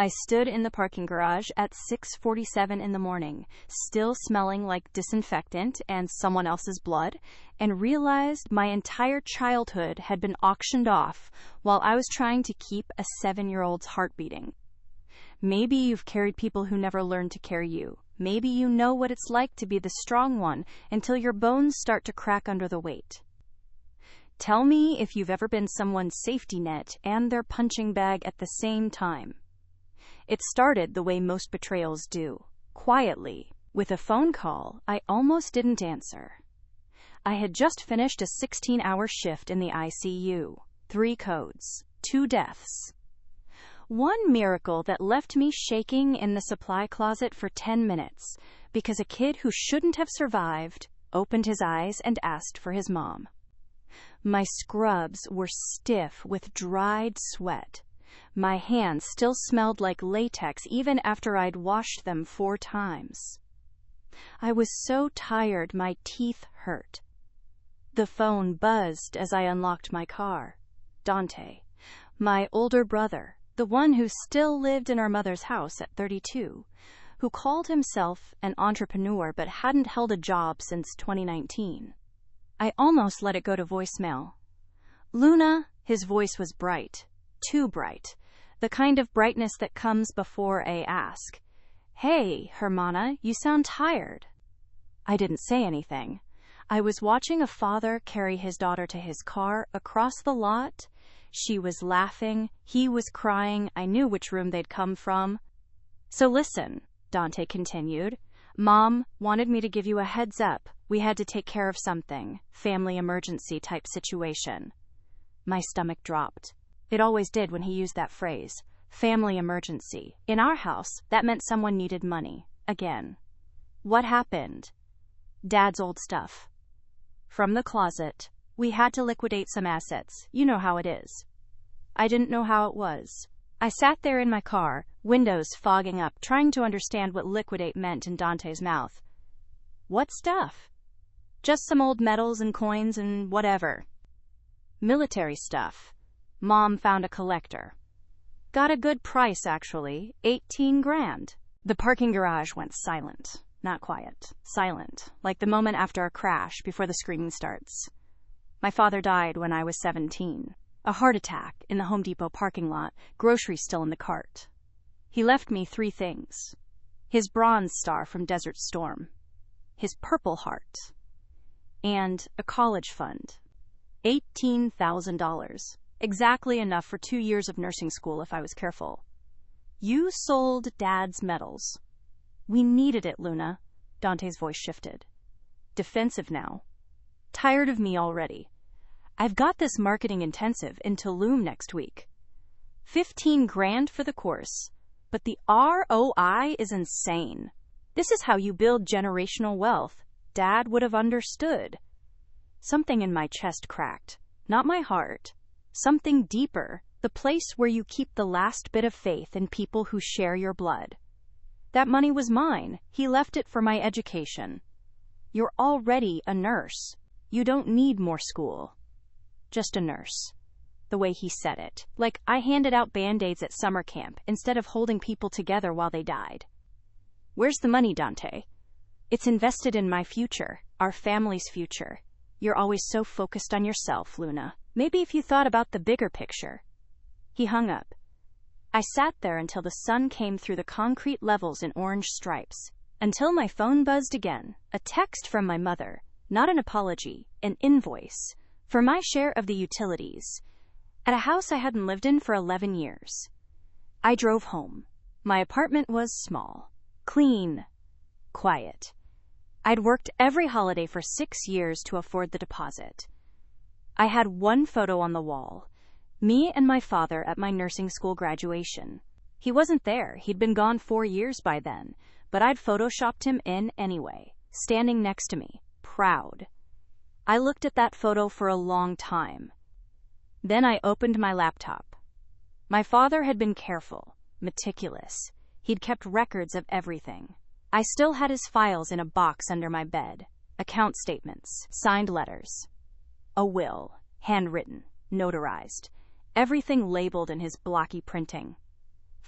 I stood in the parking garage at 6:47 in the morning, still smelling like disinfectant and someone else's blood, and realized my entire childhood had been auctioned off while I was trying to keep a 7-year-old's heart beating. Maybe you've carried people who never learned to carry you. Maybe you know what it's like to be the strong one until your bones start to crack under the weight. Tell me if you've ever been someone's safety net and their punching bag at the same time. It started the way most betrayals do, quietly, with a phone call I almost didn't answer. I had just finished a 16-hour shift in the ICU, 3 codes, 2 deaths. One miracle that left me shaking in the supply closet for 10 minutes because a kid who shouldn't have survived opened his eyes and asked for his mom. My scrubs were stiff with dried sweat. My hands still smelled like latex even after I'd washed them 4 times. I was so tired my teeth hurt. The phone buzzed as I unlocked my car. Dante, my older brother, the one who still lived in our mother's house at 32, who called himself an entrepreneur but hadn't held a job since 2019. I almost let it go to voicemail. Luna, his voice was bright, too bright, the kind of brightness that comes before a ask. Hey, Hermana, you sound tired. I didn't say anything. I was watching a father carry his daughter to his car across the lot. She was laughing, he was crying, I knew which room they'd come from. So listen, Dante continued. Mom wanted me to give you a heads up. We had to take care of something, family emergency type situation. My stomach dropped. It always did when he used that phrase, family emergency. In our house, that meant someone needed money, again. What happened? Dad's old stuff. From the closet. We had to liquidate some assets. You know how it is. I didn't know how it was. I sat there in my car, windows fogging up, trying to understand what liquidate meant in Dante's mouth. What stuff? Just some old medals and coins and whatever. Military stuff. Mom found a collector. Got a good price, actually. 18 grand. The parking garage went silent. Not quiet. Silent. Like the moment after a crash before the screaming starts. My father died when I was 17. A heart attack in the Home Depot parking lot, groceries still in the cart. He left me 3 things. His bronze star from Desert Storm. His Purple Heart. And a college fund. $18,000. Exactly enough for 2 years of nursing school if I was careful. You sold Dad's medals. We needed it, Luna. Dante's voice shifted. Defensive now. Tired of me already. I've got this marketing intensive in Tulum next week. 15 grand for the course. But the ROI is insane. This is how you build generational wealth. Dad would have understood. Something in my chest cracked. Not my heart. Something deeper. The place where you keep the last bit of faith in people who share your blood. That money was mine. He left it for my education. You're already a nurse. You don't need more school. Just a nurse. The way he said it. Like I handed out Band-Aids at summer camp instead of holding people together while they died. Where's the money, Dante? It's invested in my future, our family's future. You're always so focused on yourself, Luna. Maybe if you thought about the bigger picture. He hung up. I sat there until the sun came through the concrete levels in orange stripes. Until my phone buzzed again. A text from my mother. Not an apology, an invoice. For my share of the utilities. At a house I hadn't lived in for 11 years. I drove home. My apartment was small. Clean. Quiet. I'd worked every holiday for 6 years to afford the deposit. I had one photo on the wall. Me and my father at my nursing school graduation. He wasn't there. He'd been gone 4 years by then. But I'd photoshopped him in anyway, standing next to me, proud. I looked at that photo for a long time. Then I opened my laptop. My father had been careful, meticulous. He'd kept records of everything. I still had his files in a box under my bed. Account statements, signed letters. A will, handwritten, notarized. Everything labeled in his blocky printing.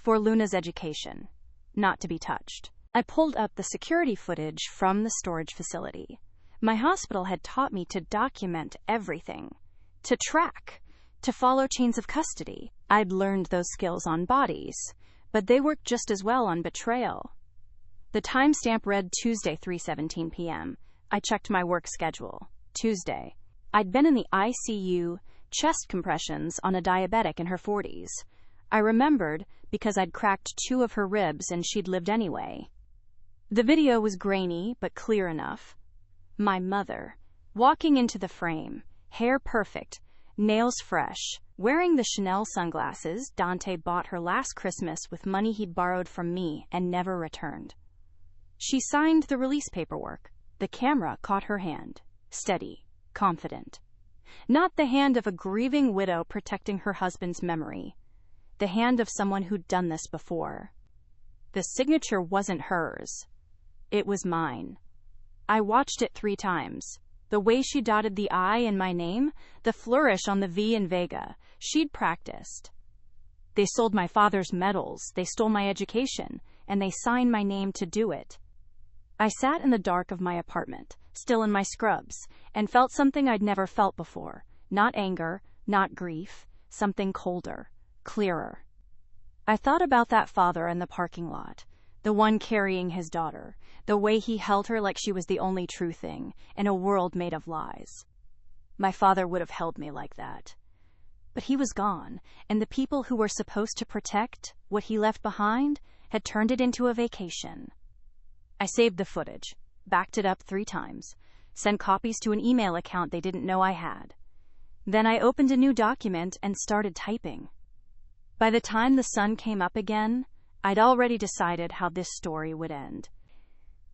for Luna's education, not to be touched. I pulled up the security footage from the storage facility. My hospital had taught me to document everything, to track, to follow chains of custody. I'd learned those skills on bodies, but they worked just as well on betrayal. The timestamp read Tuesday, 3:17 p.m. I checked my work schedule. Tuesday. I'd been in the ICU, chest compressions on a diabetic in her 40s. I remembered because I'd cracked 2 of her ribs and she'd lived anyway. The video was grainy but clear enough. My mother, walking into the frame, hair perfect, nails fresh, wearing the Chanel sunglasses Dante bought her last Christmas with money he'd borrowed from me and never returned. She signed the release paperwork. The camera caught her hand, steady, confident. Not the hand of a grieving widow protecting her husband's memory. The hand of someone who'd done this before. The signature wasn't hers. It was mine. I watched it 3 times. The way she dotted the I in my name, the flourish on the V in Vega, she'd practiced. They sold my father's medals, they stole my education, and they signed my name to do it. I sat in the dark of my apartment, still in my scrubs, and felt something I'd never felt before. Not anger, not grief, something colder, clearer. I thought about that father in the parking lot, the one carrying his daughter, the way he held her like she was the only true thing in a world made of lies. My father would have held me like that. But he was gone, and the people who were supposed to protect what he left behind had turned it into a vacation. I saved the footage, backed it up 3 times, sent copies to an email account they didn't know I had. Then I opened a new document and started typing. By the time the sun came up again, I'd already decided how this story would end.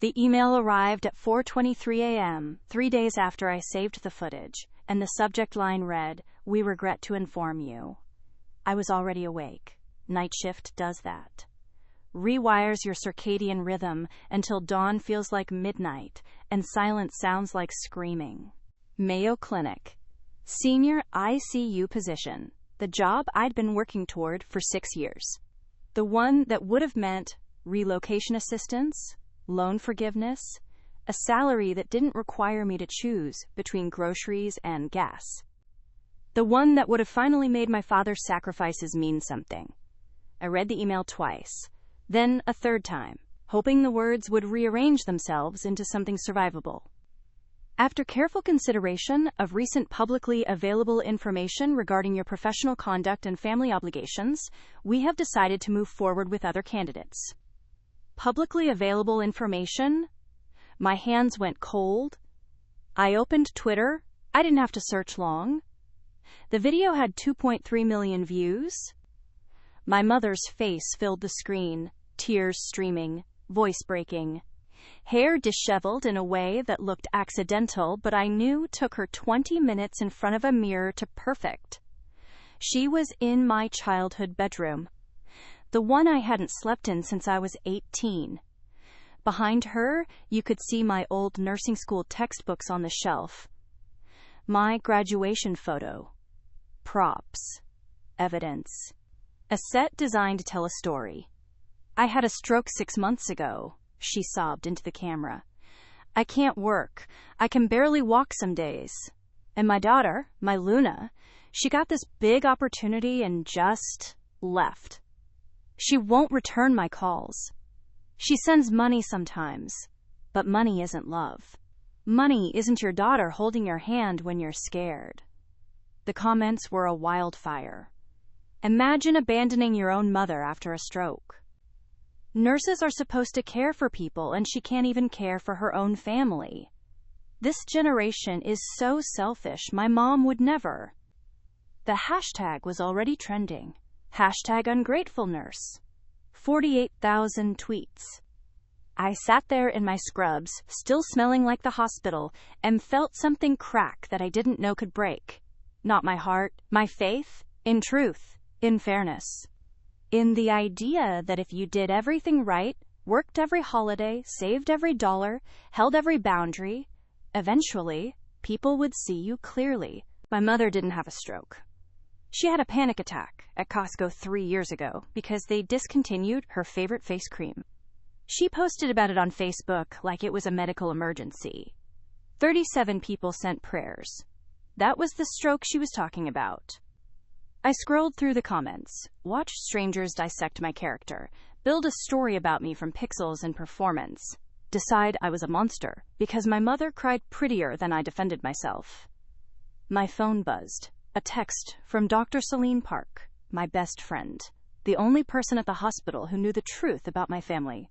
The email arrived at 4:23 a.m., 3 days after I saved the footage, and the subject line read, "We regret to inform you." I was already awake. Night shift does that. Rewires your circadian rhythm until dawn feels like midnight and silence sounds like screaming. Mayo Clinic. Senior ICU position. The job I'd been working toward for 6 years. The one that would have meant relocation assistance, loan forgiveness, a salary that didn't require me to choose between groceries and gas. The one that would have finally made my father's sacrifices mean something. I read the email twice, then a 3rd time, hoping the words would rearrange themselves into something survivable. After careful consideration of recent publicly available information regarding your professional conduct and family obligations, we have decided to move forward with other candidates. Publicly available information? My hands went cold. I opened Twitter. I didn't have to search long. The video had 2.3 million views. My mother's face filled the screen, tears streaming, voice breaking. Hair disheveled in a way that looked accidental, but I knew took her 20 minutes in front of a mirror to perfect. She was in my childhood bedroom, the one I hadn't slept in since I was 18. Behind her, you could see my old nursing school textbooks on the shelf. My graduation photo. Props. Evidence. A set designed to tell a story. "I had a stroke 6 months ago," she sobbed into the camera. "I can't work. I can barely walk some days. And my daughter, my Luna, she got this big opportunity and just left. She won't return my calls. She sends money sometimes, but money isn't love. Money isn't your daughter holding your hand when you're scared." The comments were a wildfire. Imagine abandoning your own mother after a stroke. Nurses are supposed to care for people, and she can't even care for her own family. This generation is so selfish, my mom would never. The hashtag was already trending. #ungratefulnurse. 48,000 tweets. I sat there in my scrubs, still smelling like the hospital, and felt something crack that I didn't know could break. Not my heart, my faith, in truth, in fairness. In the idea that if you did everything right, worked every holiday, saved every dollar, held every boundary, eventually, people would see you clearly. My mother didn't have a stroke. She had a panic attack at Costco 3 years ago because they discontinued her favorite face cream. She posted about it on Facebook like it was a medical emergency. 37 people sent prayers. That was the stroke she was talking about. I scrolled through the comments, watched strangers dissect my character, build a story about me from pixels and performance, decide I was a monster because my mother cried prettier than I defended myself. My phone buzzed. A text from Dr. Celine Park, my best friend, the only person at the hospital who knew the truth about my family.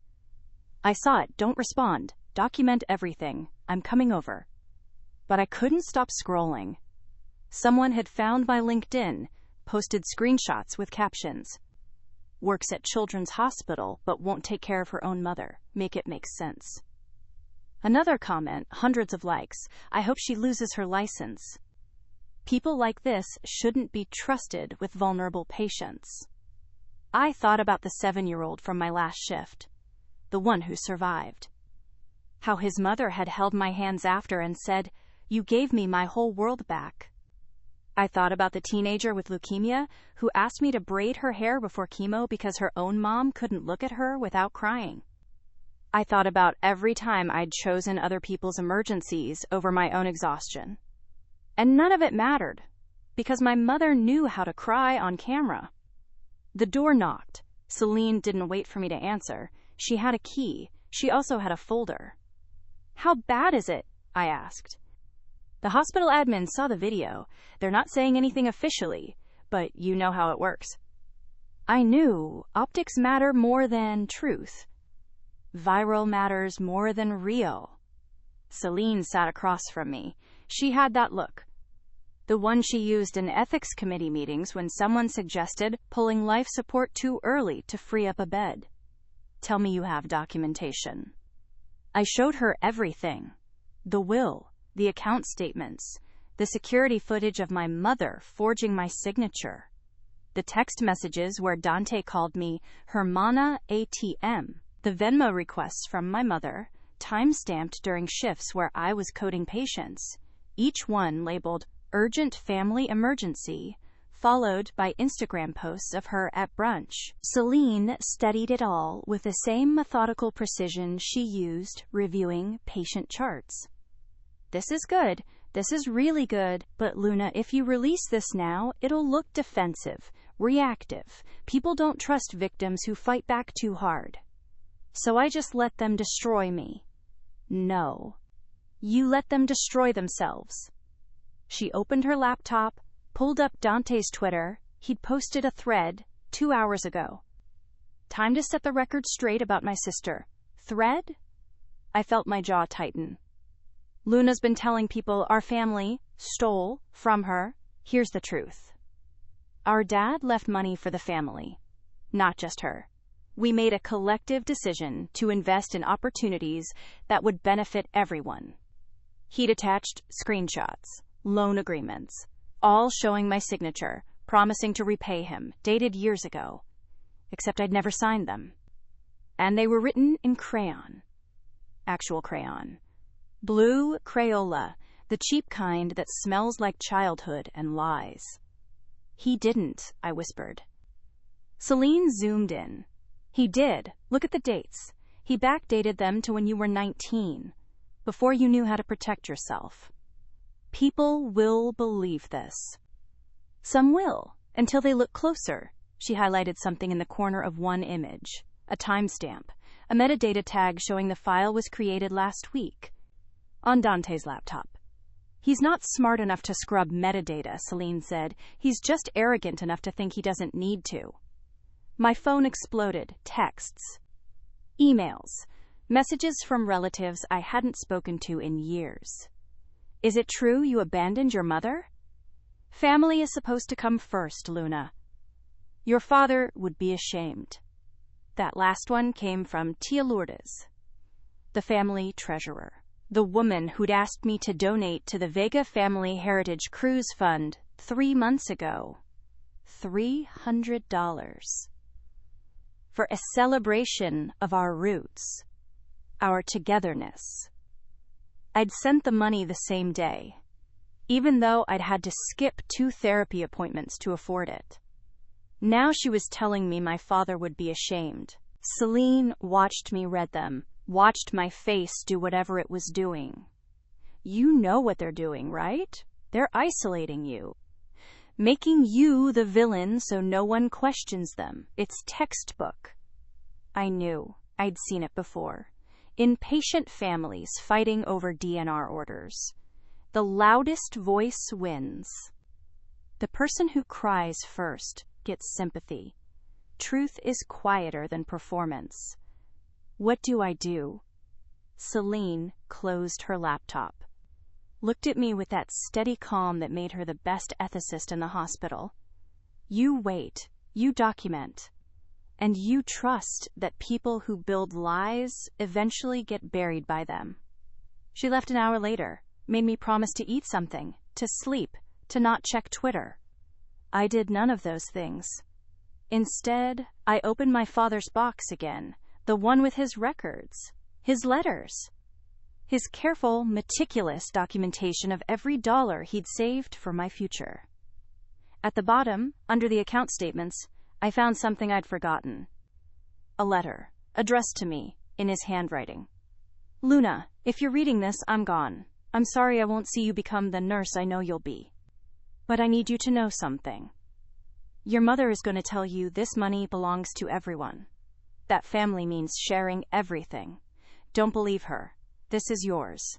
I saw it. Don't respond. Document everything. I'm coming over. But I couldn't stop scrolling. Someone had found my LinkedIn, posted screenshots with captions. Works at Children's Hospital, but won't take care of her own mother. Make it make sense. Another comment, hundreds of likes. I hope she loses her license. People like this shouldn't be trusted with vulnerable patients. I thought about the 7-year-old from my last shift, the one who survived. How his mother had held my hands after and said, "You gave me my whole world back." I thought about the teenager with leukemia who asked me to braid her hair before chemo because her own mom couldn't look at her without crying. I thought about every time I'd chosen other people's emergencies over my own exhaustion. And none of it mattered, because my mother knew how to cry on camera. The door knocked. Celine didn't wait for me to answer. She had a key. She also had a folder. "How bad is it?" I asked. The hospital admin saw the video. They're not saying anything officially, but you know how it works. I knew optics matter more than truth. Viral matters more than real. Celine sat across from me. She had that look. The one she used in ethics committee meetings when someone suggested pulling life support too early to free up a bed. "Tell me you have documentation." I showed her everything. The will, the account statements, the security footage of my mother forging my signature, the text messages where Dante called me Hermana ATM, the Venmo requests from my mother, time-stamped during shifts where I was coding patients, each one labeled urgent family emergency, followed by Instagram posts of her at brunch. Celine studied it all with the same methodical precision she used reviewing patient charts. "This is good. This is really good. But Luna, if you release this now, it'll look defensive, reactive. People don't trust victims who fight back too hard. So I just let them destroy me." "No. You let them destroy themselves." She opened her laptop, pulled up Dante's Twitter. He'd posted a thread 2 hours ago. "Time to set the record straight about my sister." Thread? I felt my jaw tighten. "Luna's been telling people our family stole from her. Here's the truth. Our dad left money for the family, not just her. We made a collective decision to invest in opportunities that would benefit everyone." He'd attached screenshots, loan agreements, all showing my signature, promising to repay him, dated years ago. Except I'd never signed them. And they were written in crayon. Actual crayon. Blue Crayola, the cheap kind that smells like childhood and lies. "He didn't," I whispered. Celine zoomed in. "He did. Look at the dates. He backdated them to when you were 19, before you knew how to protect yourself. People will believe this. Some will, until they look closer." She highlighted something in the corner of one image, a timestamp, a metadata tag showing the file was created last week, on Dante's laptop. "He's not smart enough to scrub metadata," Celine said. "He's just arrogant enough to think he doesn't need to." My phone exploded. Texts, emails, messages from relatives I hadn't spoken to in years. "Is it true you abandoned your mother? Family is supposed to come first, Luna. Your father would be ashamed." That last one came from Tia Lourdes, the family treasurer, the woman who'd asked me to donate to the Vega Family Heritage Cruise Fund 3 months ago. $300. For a celebration of our roots, our togetherness. I'd sent the money the same day, even though I'd had to skip 2 therapy appointments to afford it. Now she was telling me my father would be ashamed. Celine watched me read them, watched my face do whatever it was doing. You know what they're doing, right? They're isolating you. Making you the villain so no one questions them. It's textbook. I knew. I'd seen it before. Impatient families fighting over DNR orders. The loudest voice wins. The person who cries first gets sympathy. Truth is quieter than performance. What do I do? Celine closed her laptop. Looked at me with that steady calm that made her the best ethicist in the hospital. You wait, you document, and you trust that people who build lies eventually get buried by them. She left an hour later, made me promise to eat something, to sleep, to not check Twitter. I did none of those things. Instead, I opened my father's box again, the one with his records, his letters, his careful, meticulous documentation of every dollar he'd saved for my future. At the bottom, under the account statements, I found something I'd forgotten. A letter, addressed to me, in his handwriting. Luna, if you're reading this, I'm gone. I'm sorry I won't see you become the nurse I know you'll be. But I need you to know something. Your mother is going to tell you this money belongs to everyone. That family means sharing everything. Don't believe her. This is yours.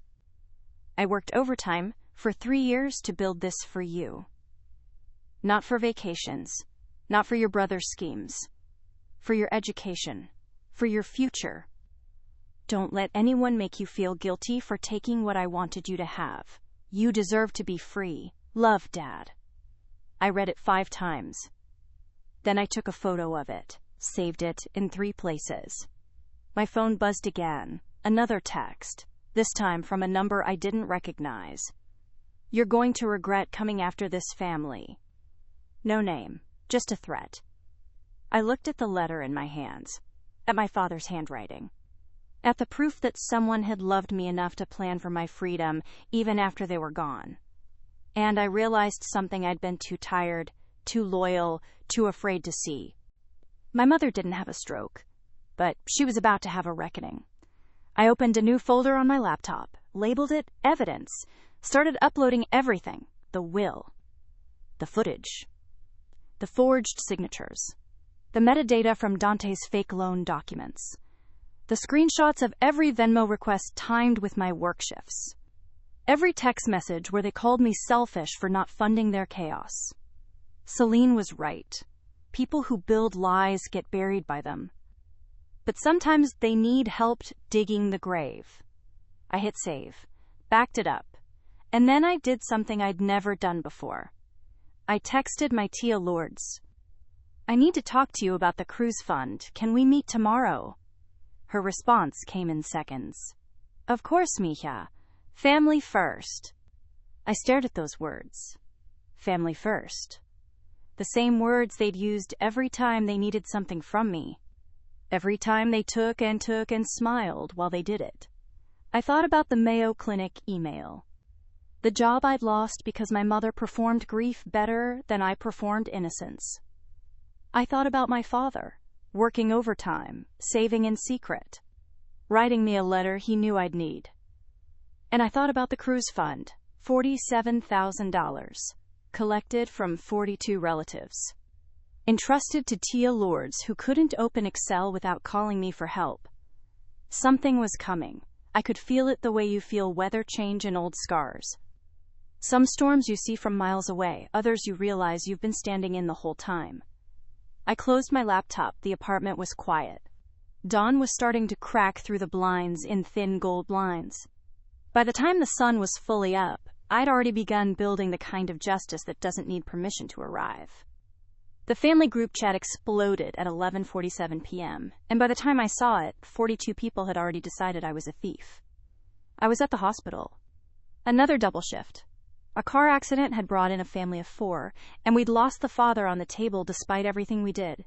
I worked overtime for 3 years to build this for you. Not for vacations, not for your brother's schemes, for your education, for your future. Don't let anyone make you feel guilty for taking what I wanted you to have. You deserve to be free. Love, Dad. I read it 5 times. Then I took a photo of it, saved it in 3 places. My phone buzzed again. Another text, this time from a number I didn't recognize. You're going to regret coming after this family. No name, just a threat. I looked at the letter in my hands, at my father's handwriting, at the proof that someone had loved me enough to plan for my freedom even after they were gone. And I realized something I'd been too tired, too loyal, too afraid to see. My mother didn't have a stroke, but she was about to have a reckoning. I opened a new folder on my laptop, labeled it Evidence, started uploading everything: the will, the footage, the forged signatures, the metadata from Dante's fake loan documents, the screenshots of every Venmo request timed with my work shifts, every text message where they called me selfish for not funding their chaos. Celine was right. People who build lies get buried by them. But sometimes they need help digging the grave. I hit save, backed it up, and then I did something I'd never done before. I texted my tia Lourdes. I need to talk to you about the cruise fund. Can we meet tomorrow? Her response came in seconds. Of course, mija. Family first. I stared at those words. Family first. The same words they'd used every time they needed something from me. Every time they took and smiled while they did it. I thought about the Mayo Clinic email. The job I'd lost because my mother performed grief better than I performed innocence. I thought about my father, working overtime, saving in secret, writing me a letter he knew I'd need. And I thought about the cruise fund, $47,000, collected from 42 relatives. Entrusted to Tia Lourdes, who couldn't open Excel without calling me for help. Something was coming. I could feel it the way you feel weather change in old scars. Some storms you see from miles away, others you realize you've been standing in the whole time. I closed my laptop. The apartment was quiet. Dawn was starting to crack through the blinds in thin gold lines. By the time the sun was fully up, I'd already begun building the kind of justice that doesn't need permission to arrive. The family group chat exploded at 11:47 p.m., and by the time I saw it, 42 people had already decided I was a thief. I was at the hospital. Another double shift. A car accident had brought in a family of 4, and we'd lost the father on the table despite everything we did.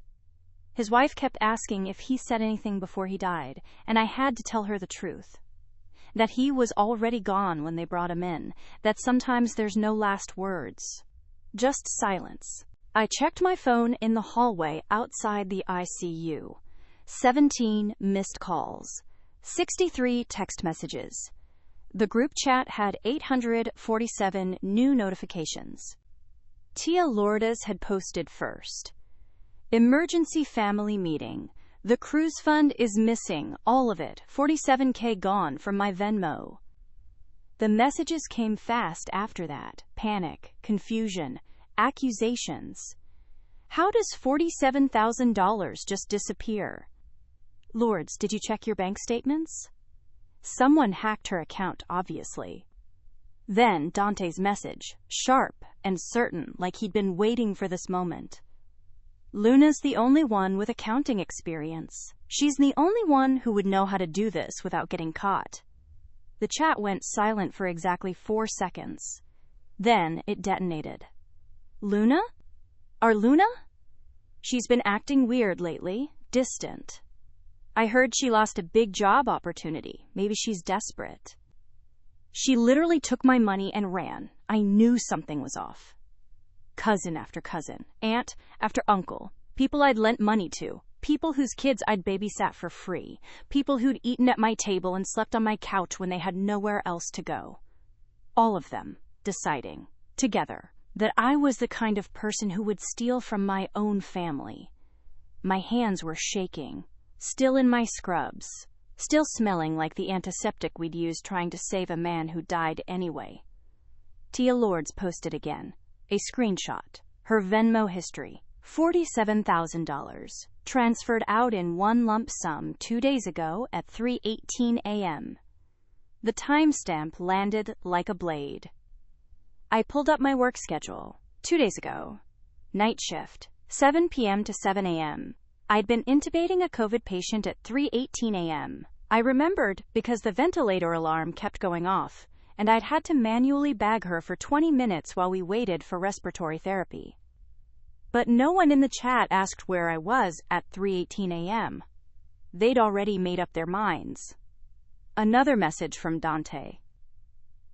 His wife kept asking if he said anything before he died, and I had to tell her the truth. That he was already gone when they brought him in, that sometimes there's no last words. Just silence. I checked my phone in the hallway outside the ICU. 17 missed calls. 63 text messages. The group chat had 847 new notifications. Tia Lourdes had posted first. Emergency family meeting. The cruise fund is missing, all of it, $47K gone from my Venmo. The messages came fast after that. Panic, confusion, accusations. How does $47,000 just disappear? Lourdes, did you check your bank statements? Someone hacked her account, obviously. Then Dante's message, sharp and certain, like he'd been waiting for this moment. Luna's the only one with accounting experience. She's the only one who would know how to do this without getting caught. The chat went silent for exactly 4 seconds. Then it detonated. Luna? Our Luna? She's been acting weird lately, distant. I heard she lost a big job opportunity. Maybe she's desperate. She literally took my money and ran. I knew something was off. Cousin after cousin, aunt after uncle, people I'd lent money to, people whose kids I'd babysat for free, people who'd eaten at my table and slept on my couch when they had nowhere else to go. All of them deciding, together, that I was the kind of person who would steal from my own family. My hands were shaking, still in my scrubs, still smelling like the antiseptic we'd used trying to save a man who died anyway. Tia Lourdes posted again. A screenshot. Her Venmo history. $47,000. Transferred out in one lump sum 2 days ago at 3:18 a.m. The timestamp landed like a blade. I pulled up my work schedule. 2 days ago. Night shift. 7 p.m. to 7 a.m. I'd been intubating a COVID patient at 3:18 a.m. I remembered because the ventilator alarm kept going off, and I'd had to manually bag her for 20 minutes while we waited for respiratory therapy. But no one in the chat asked where I was at 3:18 a.m. They'd already made up their minds. Another message from Dante.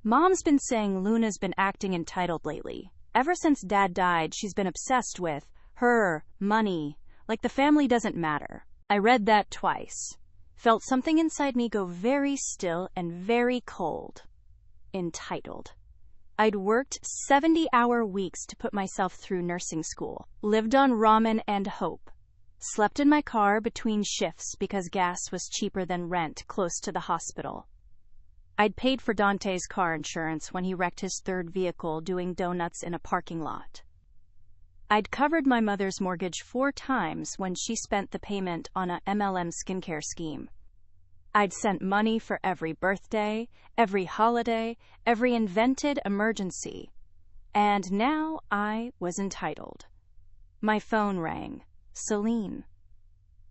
Mom's been saying Luna's been acting entitled lately. Ever since Dad died, she's been obsessed with her money, like the family doesn't matter. I read that twice. Felt something inside me go very still and very cold. Entitled. I'd worked 70-hour weeks to put myself through nursing school, lived on ramen and hope, slept in my car between shifts because gas was cheaper than rent close to the hospital. I'd paid for Dante's car insurance when he wrecked his third vehicle doing donuts in a parking lot. I'd covered my mother's mortgage 4 times when she spent the payment on a MLM skincare scheme. I'd sent money for every birthday, every holiday, every invented emergency. And now I was entitled. My phone rang. Celine.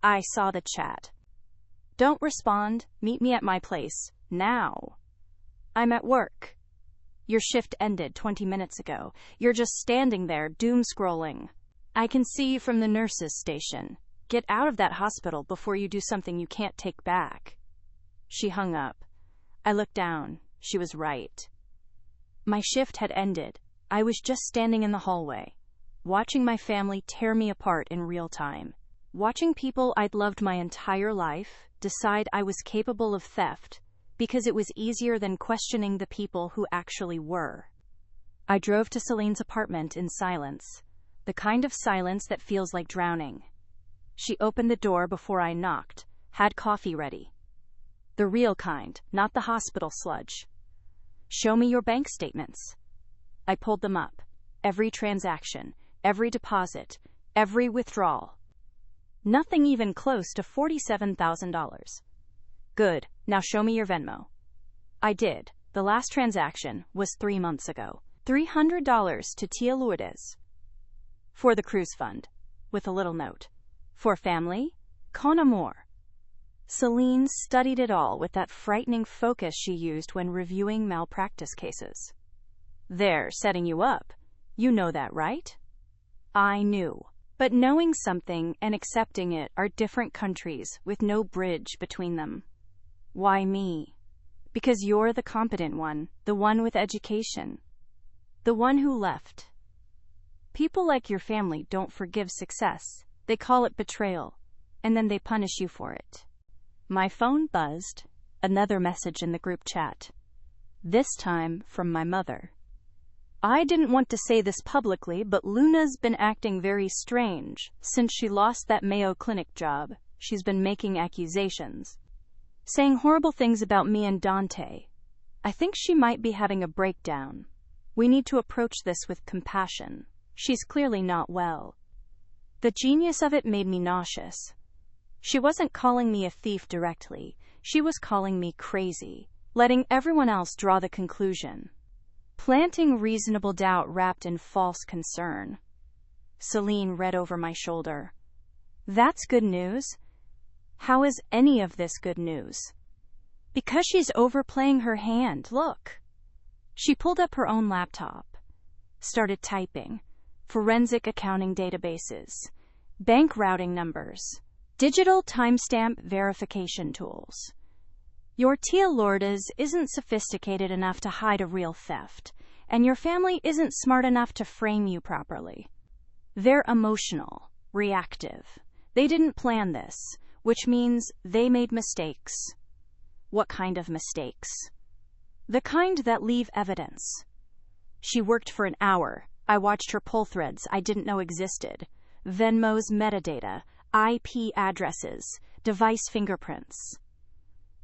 I saw the chat. Don't respond. Meet me at my place. Now. I'm at work. Your shift ended 20 minutes ago. You're just standing there, doom scrolling. I can see you from the nurse's station. Get out of that hospital before you do something you can't take back. She hung up. I looked down. She was right. My shift had ended. I was just standing in the hallway, watching my family tear me apart in real time. Watching people I'd loved my entire life decide I was capable of theft because it was easier than questioning the people who actually were. I drove to Celine's apartment in silence, the kind of silence that feels like drowning. She opened the door before I knocked, had coffee ready. The real kind, not the hospital sludge. Show me your bank statements. I pulled them up. Every transaction, every deposit, every withdrawal. Nothing even close to $47,000. Good. Now show me your Venmo. I did. The last transaction was 3 months ago. $300 to Tia Lourdes. For the cruise fund. With a little note. For family, con amor. Celine studied it all with that frightening focus she used when reviewing malpractice cases. They're setting you up. You know that, right? I knew. But knowing something and accepting it are different countries with no bridge between them. Why me? Because you're the competent one, the one with education. The one who left. People like your family don't forgive success. They call it betrayal, and then they punish you for it. My phone buzzed. Another message in the group chat. This time from my mother. I didn't want to say this publicly, but Luna's been acting very strange. Since she lost that Mayo Clinic job, she's been making accusations, saying horrible things about me and Dante. I think she might be having a breakdown. We need to approach this with compassion. She's clearly not well. The genius of it made me nauseous. She wasn't calling me a thief directly. She was calling me crazy, letting everyone else draw the conclusion, planting reasonable doubt wrapped in false concern. Celine read over my shoulder. That's good news. How is any of this good news? Because she's overplaying her hand. Look. She pulled up her own laptop, started typing. Forensic accounting databases, bank routing numbers, digital timestamp verification tools. Your Tia Lourdes isn't sophisticated enough to hide a real theft, and your family isn't smart enough to frame you properly. They're emotional, reactive. They didn't plan this, which means they made mistakes. What kind of mistakes? The kind that leave evidence. She worked for an hour. I watched her pull threads I didn't know existed. Venmo's metadata, IP addresses, device fingerprints.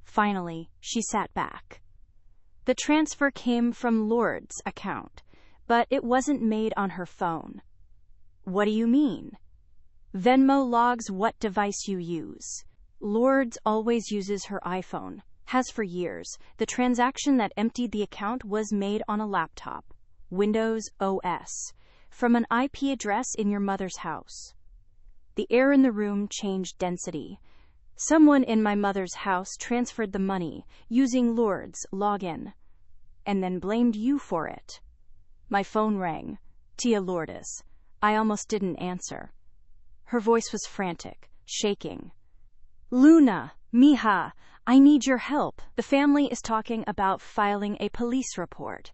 Finally, she sat back. The transfer came from Lourdes' account, but it wasn't made on her phone. What do you mean? Venmo logs what device you use. Lourdes always uses her iPhone, has for years. The transaction that emptied the account was made on a laptop. Windows OS, from an IP address in your mother's house. The air in the room changed density. Someone in my mother's house transferred the money using Lourdes' login, and then blamed you for it. My phone rang. Tia Lourdes. I almost didn't answer. Her voice was frantic, shaking. Luna, mija, I need your help. The family is talking about filing a police report,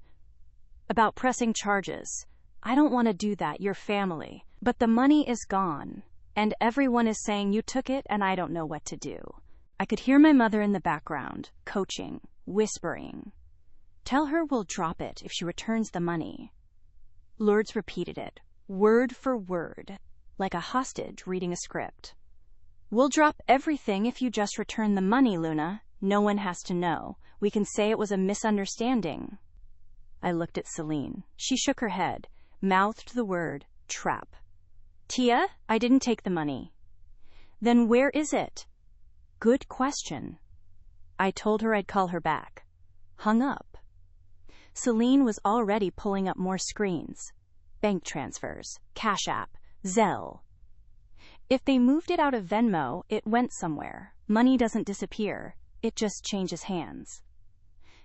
about pressing charges. I don't want to do that, your family. But the money is gone, and everyone is saying you took it and I don't know what to do. I could hear my mother in the background, coaching, whispering. Tell her we'll drop it if she returns the money. Lourdes repeated it, word for word, like a hostage reading a script. We'll drop everything if you just return the money, Luna. No one has to know. We can say it was a misunderstanding. I looked at Celine. She shook her head, mouthed the word, trap. Tia, I didn't take the money. Then where is it? Good question. I told her I'd call her back. Hung up. Celine was already pulling up more screens. Bank transfers, Cash App, Zelle. If they moved it out of Venmo, it went somewhere. Money doesn't disappear. It just changes hands.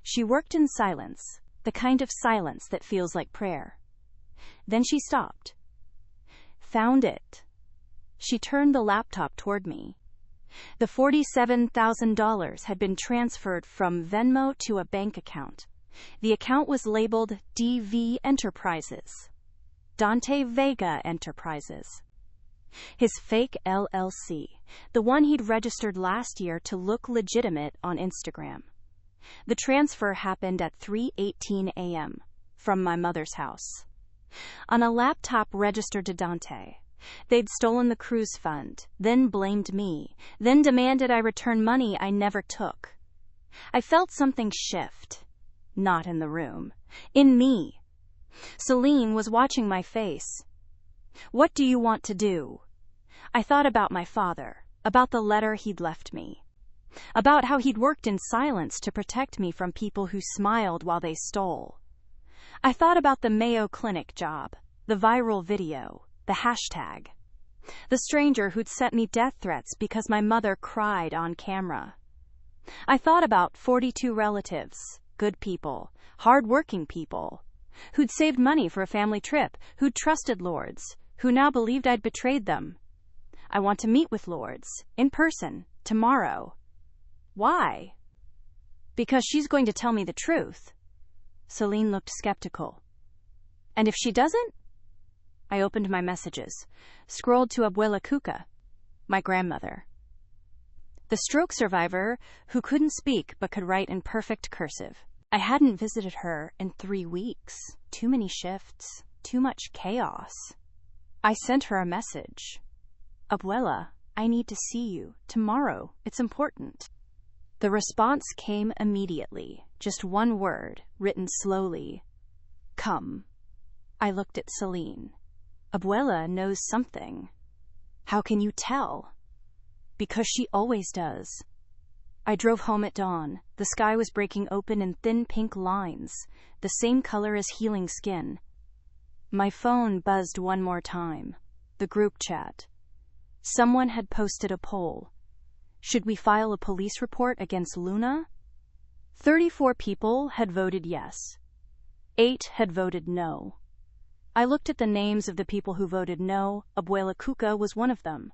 She worked in silence, the kind of silence that feels like prayer. Then she stopped. Found it. She turned the laptop toward me. The $47,000 had been transferred from Venmo to a bank account. The account was labeled DV Enterprises. Dante Vega Enterprises. His fake LLC, the one he'd registered last year to look legitimate on Instagram. The transfer happened at 3:18 a.m. from my mother's house. On a laptop registered to Dante. They'd stolen the cruise fund, then blamed me, then demanded I return money I never took. I felt something shift. Not in the room. In me. Celine was watching my face. What do you want to do? I thought about my father, about the letter he'd left me, about how he'd worked in silence to protect me from people who smiled while they stole. I thought about the Mayo Clinic job, the viral video, the hashtag, the stranger who'd sent me death threats because my mother cried on camera. I thought about 42 relatives, good people, hard-working people, who'd saved money for a family trip, who'd trusted Lourdes, who now believed I'd betrayed them. I want to meet with Lourdes, in person, tomorrow. Why? Because she's going to tell me the truth. Celine looked skeptical. And if she doesn't? I opened my messages, scrolled to Abuela Cuca, my grandmother. The stroke survivor who couldn't speak but could write in perfect cursive. I hadn't visited her in 3 weeks. Too many shifts. Too much chaos. I sent her a message. Abuela, I need to see you. Tomorrow. It's important. The response came immediately. Just one word, written slowly. Come. I looked at Celine. Abuela knows something. How can you tell? Because she always does. I drove home at dawn. The sky was breaking open in thin pink lines, the same color as healing skin. My phone buzzed one more time. The group chat. Someone had posted a poll. Should we file a police report against Luna? 34 people had voted yes. 8 had voted no. I looked at the names of the people who voted no. Abuela Cuca was one of them.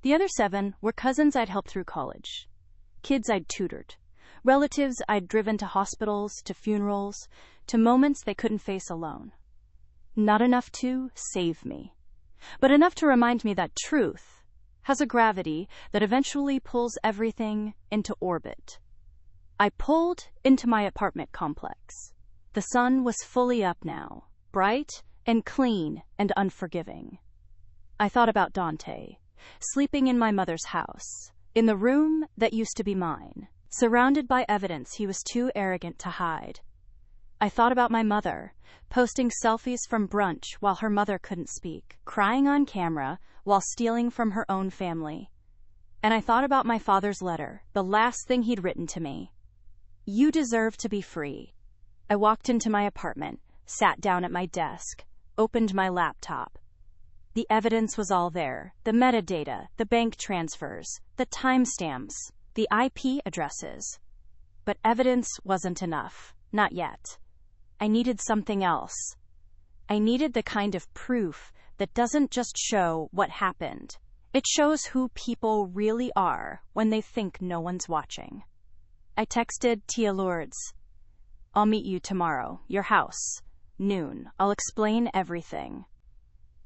The other 7 were cousins I'd helped through college, kids I'd tutored, relatives I'd driven to hospitals, to funerals, to moments they couldn't face alone. Not enough to save me, but enough to remind me that truth has a gravity that eventually pulls everything into orbit. I pulled into my apartment complex. The sun was fully up now, bright and clean and unforgiving. I thought about Dante, sleeping in my mother's house, in the room that used to be mine, surrounded by evidence he was too arrogant to hide. I thought about my mother, posting selfies from brunch while her mother couldn't speak, crying on camera while stealing from her own family. And I thought about my father's letter, the last thing he'd written to me. You deserve to be free. I walked into my apartment, sat down at my desk, opened my laptop. The evidence was all there, the metadata, the bank transfers, the timestamps, the IP addresses. But evidence wasn't enough, not yet. I needed something else. I needed the kind of proof that doesn't just show what happened. It shows who people really are when they think no one's watching. I texted Tia Lourdes. I'll meet you tomorrow, your house, noon. I'll explain everything.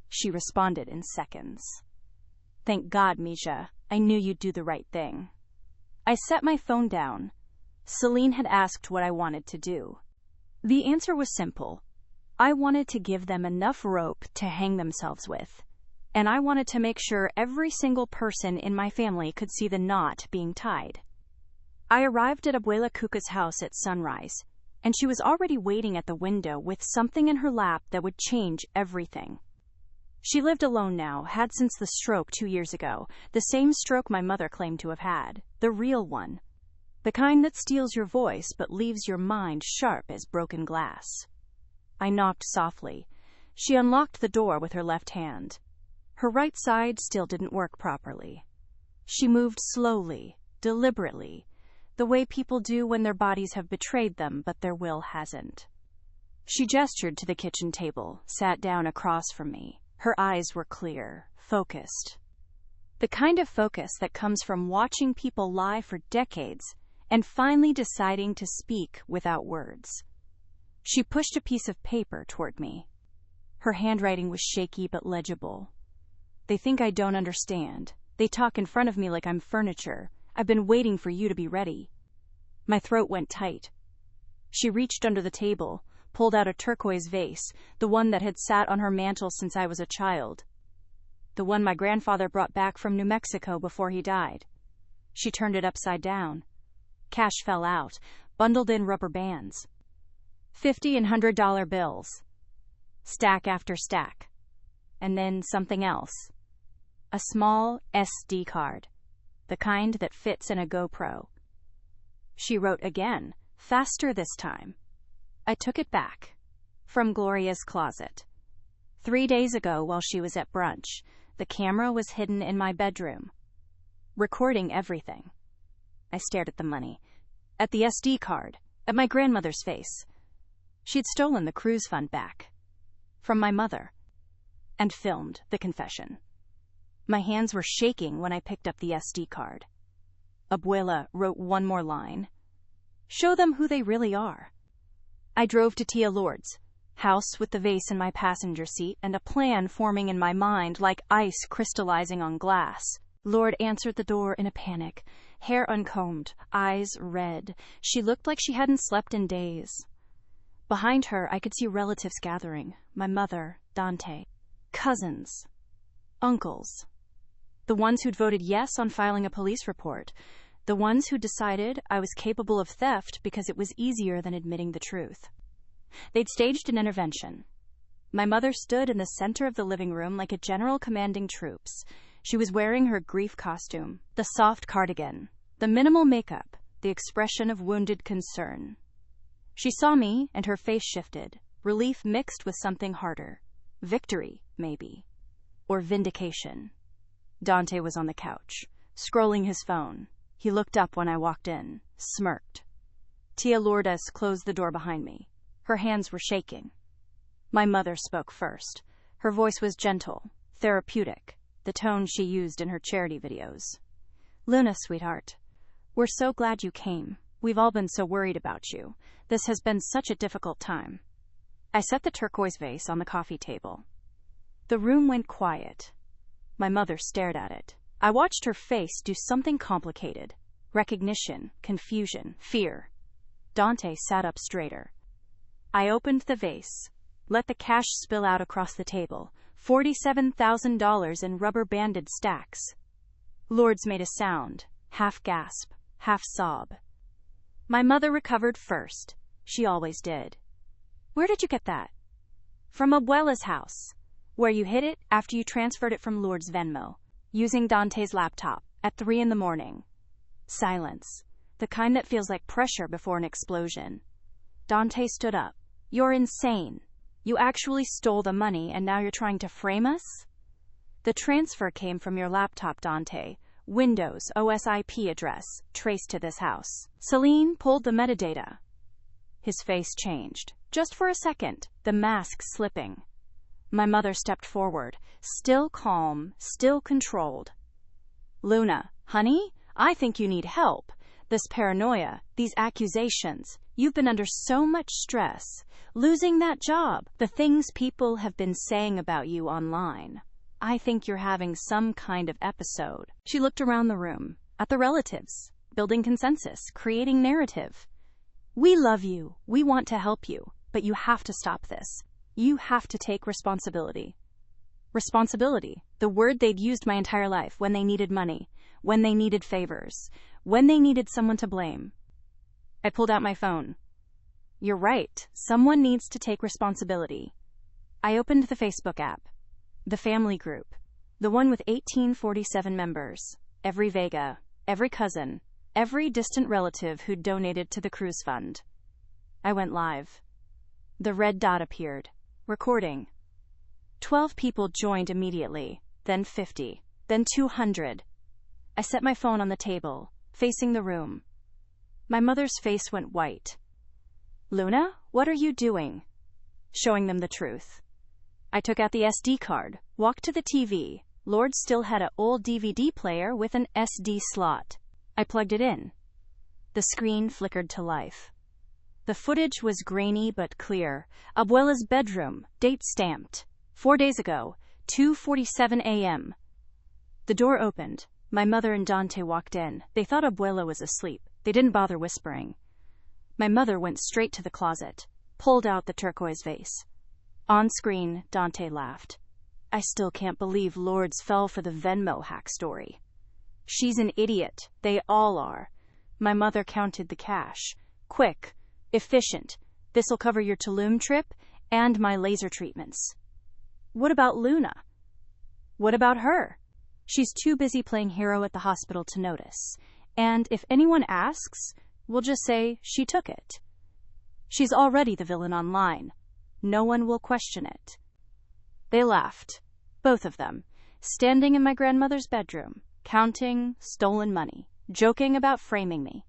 She responded in seconds. Thank God, Misha. I knew you'd do the right thing. I set my phone down. Celine had asked what I wanted to do. The answer was simple. I wanted to give them enough rope to hang themselves with, and I wanted to make sure every single person in my family could see the knot being tied. I arrived at Abuela Cuca's house at sunrise, and she was already waiting at the window with something in her lap that would change everything. She lived alone now, had since the stroke 2 years ago, the same stroke my mother claimed to have had, the real one. The kind that steals your voice but leaves your mind sharp as broken glass. I knocked softly. She unlocked the door with her left hand. Her right side still didn't work properly. She moved slowly, deliberately, the way people do when their bodies have betrayed them but their will hasn't. She gestured to the kitchen table, sat down across from me. Her eyes were clear, focused. The kind of focus that comes from watching people lie for decades and finally deciding to speak without words. She pushed a piece of paper toward me. Her handwriting was shaky but legible. They think I don't understand. They talk in front of me like I'm furniture. I've been waiting for you to be ready. My throat went tight. She reached under the table, pulled out a turquoise vase, the one that had sat on her mantel since I was a child. The one my grandfather brought back from New Mexico before he died. She turned it upside down. Cash fell out, bundled in rubber bands. $50 and $100 bills. Stack after stack. And then something else. A small SD card. The kind that fits in a GoPro. She wrote again, faster this time. I took it back. From Gloria's closet. 3 days ago, while she was at brunch, the camera was hidden in my bedroom, recording everything. I stared at the money, at the SD card, at my grandmother's face. She'd stolen the cruise fund back. From my mother. And filmed the confession. My hands were shaking when I picked up the SD card. Abuela wrote one more line. Show them who they really are. I drove to Tia Lourdes, House with the vase in my passenger seat and a plan forming in my mind like ice crystallizing on glass. Lorde answered the door in a panic, hair uncombed, eyes red. She looked like she hadn't slept in days. Behind her, I could see relatives gathering. My mother, Dante, cousins, uncles. The ones who'd voted yes on filing a police report. The ones who decided I was capable of theft because it was easier than admitting the truth. They'd staged an intervention. My mother stood in the center of the living room like a general commanding troops. She was wearing her grief costume, the soft cardigan, the minimal makeup, the expression of wounded concern. She saw me, and her face shifted, relief mixed with something harder. Victory, maybe. Or vindication. Dante was on the couch, scrolling his phone. He looked up when I walked in, smirked. Tia Lourdes closed the door behind me. Her hands were shaking. My mother spoke first. Her voice was gentle, therapeutic, the tone she used in her charity videos. Luna, sweetheart, we're so glad you came. We've all been so worried about you. This has been such a difficult time. I set the turquoise vase on the coffee table. The room went quiet. My mother stared at it. I watched her face do something complicated. Recognition, confusion, fear. Dante sat up straighter. I opened the vase, let the cash spill out across the table, $47,000 in rubber-banded stacks. Lourdes made a sound, half gasp, half sob. My mother recovered first. She always did. Where did you get that? From Abuela's house, where you hid it after you transferred it from Lourdes' Venmo, using Dante's laptop, at 3 a.m. Silence, the kind that feels like pressure before an explosion. Dante stood up. You're insane. You actually stole the money and now you're trying to frame us? The transfer came from your laptop, Dante. Windows OS IP address, traced to this house. Celine pulled the metadata. His face changed. Just for a second, the mask slipping. My mother stepped forward, still calm, still controlled. Luna, honey, I think you need help. This paranoia, these accusations, you've been under so much stress. Losing that job, the things people have been saying about you online. I think you're having some kind of episode. She looked around the room, at the relatives, building consensus, creating narrative. We love you. We want to help you. But you have to stop this. You have to take responsibility. Responsibility, the word they'd used my entire life when they needed money, when they needed favors, when they needed someone to blame. I pulled out my phone. You're right. Someone needs to take responsibility. I opened the Facebook app. The family group. The one with 1847 members. Every Vega. Every cousin. Every distant relative who'd donated to the cruise fund. I went live. The red dot appeared. Recording. 12 people joined immediately. Then 50. Then 200. I set my phone on the table, facing the room. My mother's face went white. Luna, what are you doing? Showing them the truth. I took out the SD card, walked to the TV. Lourdes still had an old DVD player with an SD slot. I plugged it in. The screen flickered to life. The footage was grainy but clear. Abuela's bedroom, date stamped. 4 days ago, 2:47 a.m. The door opened. My mother and Dante walked in. They thought Abuela was asleep. They didn't bother whispering. My mother went straight to the closet, pulled out the turquoise vase. On screen, Dante laughed. I still can't believe Lourdes fell for the Venmo hack story. She's an idiot. They all are. My mother counted the cash. Quick, efficient. This'll cover your Tulum trip and my laser treatments. What about Luna? What about her? She's too busy playing hero at the hospital to notice. And if anyone asks, we'll just say she took it. She's already the villain online. No one will question it. They laughed, both of them, standing in my grandmother's bedroom, counting stolen money, joking about framing me.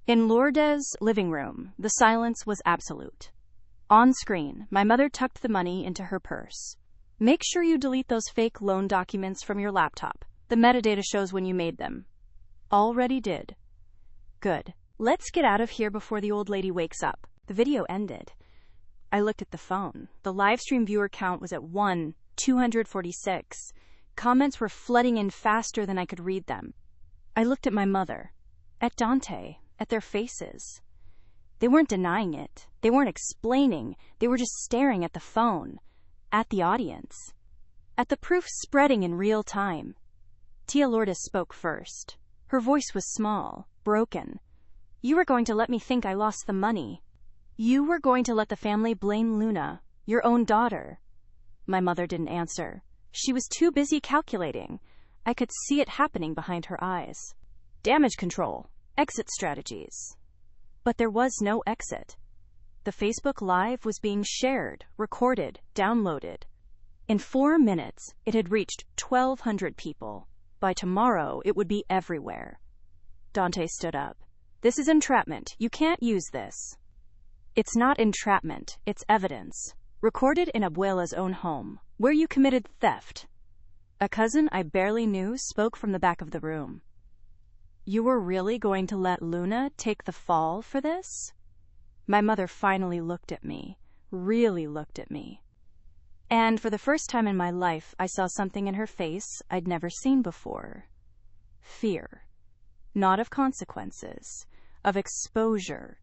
In Lourdes' living room, the silence was absolute. On screen, my mother tucked the money into her purse. Make sure you delete those fake loan documents from your laptop. The metadata shows when you made them. Already did. Good. Let's get out of here before the old lady wakes up. The video ended. I looked at the phone. The livestream viewer count was at 246. Comments were flooding in faster than I could read them. I looked at my mother, at Dante, at their faces. They weren't denying it. They weren't explaining. They were just staring at the phone, at the audience, at the proof spreading in real time. Tia Lourdes spoke first. Her voice was small, broken. You were going to let me think I lost the money. You were going to let the family blame Luna, your own daughter. My mother didn't answer. She was too busy calculating. I could see it happening behind her eyes. Damage control. Exit strategies. But there was no exit. The Facebook Live was being shared, recorded, downloaded. In 4 minutes, it had reached 1,200 people. By tomorrow, it would be everywhere. Dante stood up. This is entrapment. You can't use this. It's not entrapment. It's evidence. Recorded in Abuela's own home, where you committed theft. A cousin I barely knew spoke from the back of the room. You were really going to let Luna take the fall for this? My mother finally looked at me, really looked at me. And for the first time in my life, I saw something in her face I'd never seen before. Fear. Not of consequences, of exposure,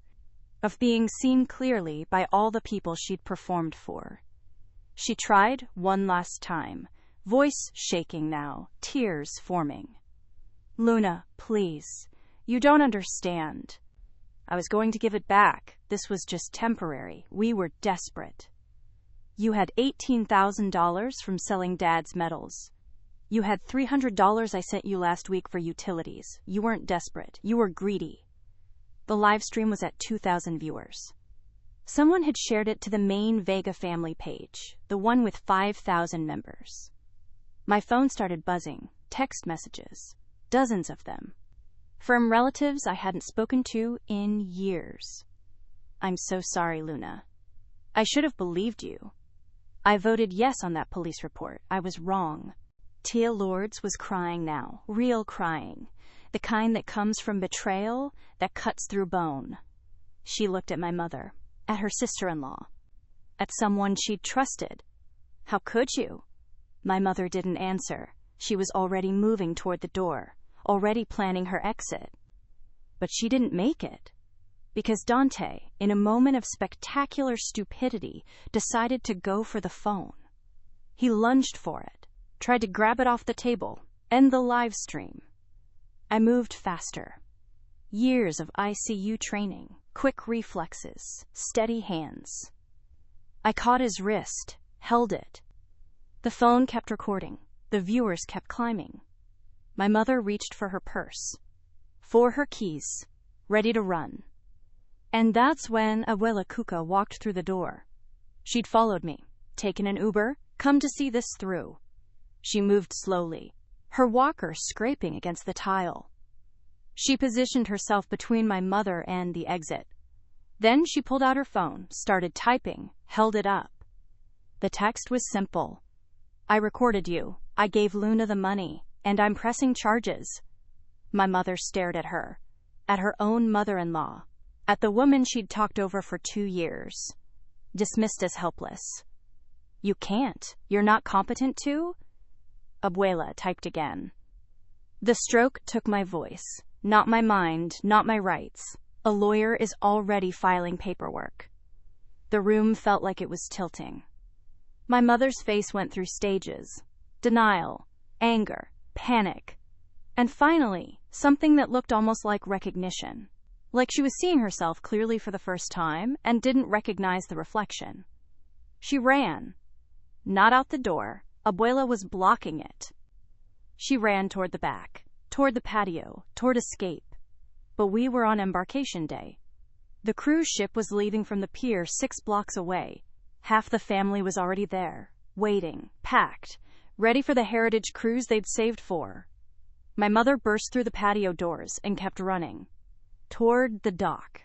of being seen clearly by all the people she'd performed for. She tried one last time, voice shaking now, tears forming. Luna, please. You don't understand. I was going to give it back. This was just temporary. We were desperate. You had $18,000 from selling Dad's medals. You had $300 I sent you last week for utilities. You weren't desperate. You were greedy. The live stream was at 2,000 viewers. Someone had shared it to the main Vega family page, the one with 5,000 members. My phone started buzzing, text messages, dozens of them, from relatives I hadn't spoken to in years. I'm so sorry, Luna. I should have believed you. I voted yes on that police report. I was wrong. Tia Lourdes was crying now, real crying, the kind that comes from betrayal that cuts through bone. She looked at my mother, at her sister-in-law, at someone she'd trusted. How could you? My mother didn't answer. She was already moving toward the door, already planning her exit. But she didn't make it. Because Dante, in a moment of spectacular stupidity, decided to go for the phone. He lunged for it, tried to grab it off the table, end the live stream. I moved faster. Years of ICU training, quick reflexes, steady hands. I caught his wrist, held it. The phone kept recording. The viewers kept climbing. My mother reached for her purse, for her keys, ready to run. And that's when Abuela Cuca walked through the door. She'd followed me, taken an Uber, come to see this through. She moved slowly, her walker scraping against the tile. She positioned herself between my mother and the exit. Then she pulled out her phone, started typing, held it up. The text was simple. I recorded you. I gave Luna the money, and I'm pressing charges. My mother stared at her own mother-in-law, at the woman she'd talked over for 2 years, dismissed as helpless. You can't. You're not competent to? Abuela typed again. The stroke took my voice, not my mind, not my rights. A lawyer is already filing paperwork. The room felt like it was tilting. My mother's face went through stages: denial, anger, panic, and finally, something that looked almost like recognition. Like she was seeing herself clearly for the first time and didn't recognize the reflection. She ran. Not out the door. Abuela was blocking it. She ran toward the back, toward the patio, toward escape. But we were on embarkation day. The cruise ship was leaving from the pier 6 blocks away. Half the family was already there, waiting, packed, ready for the heritage cruise they'd saved for. My mother burst through the patio doors and kept running. Toward the dock,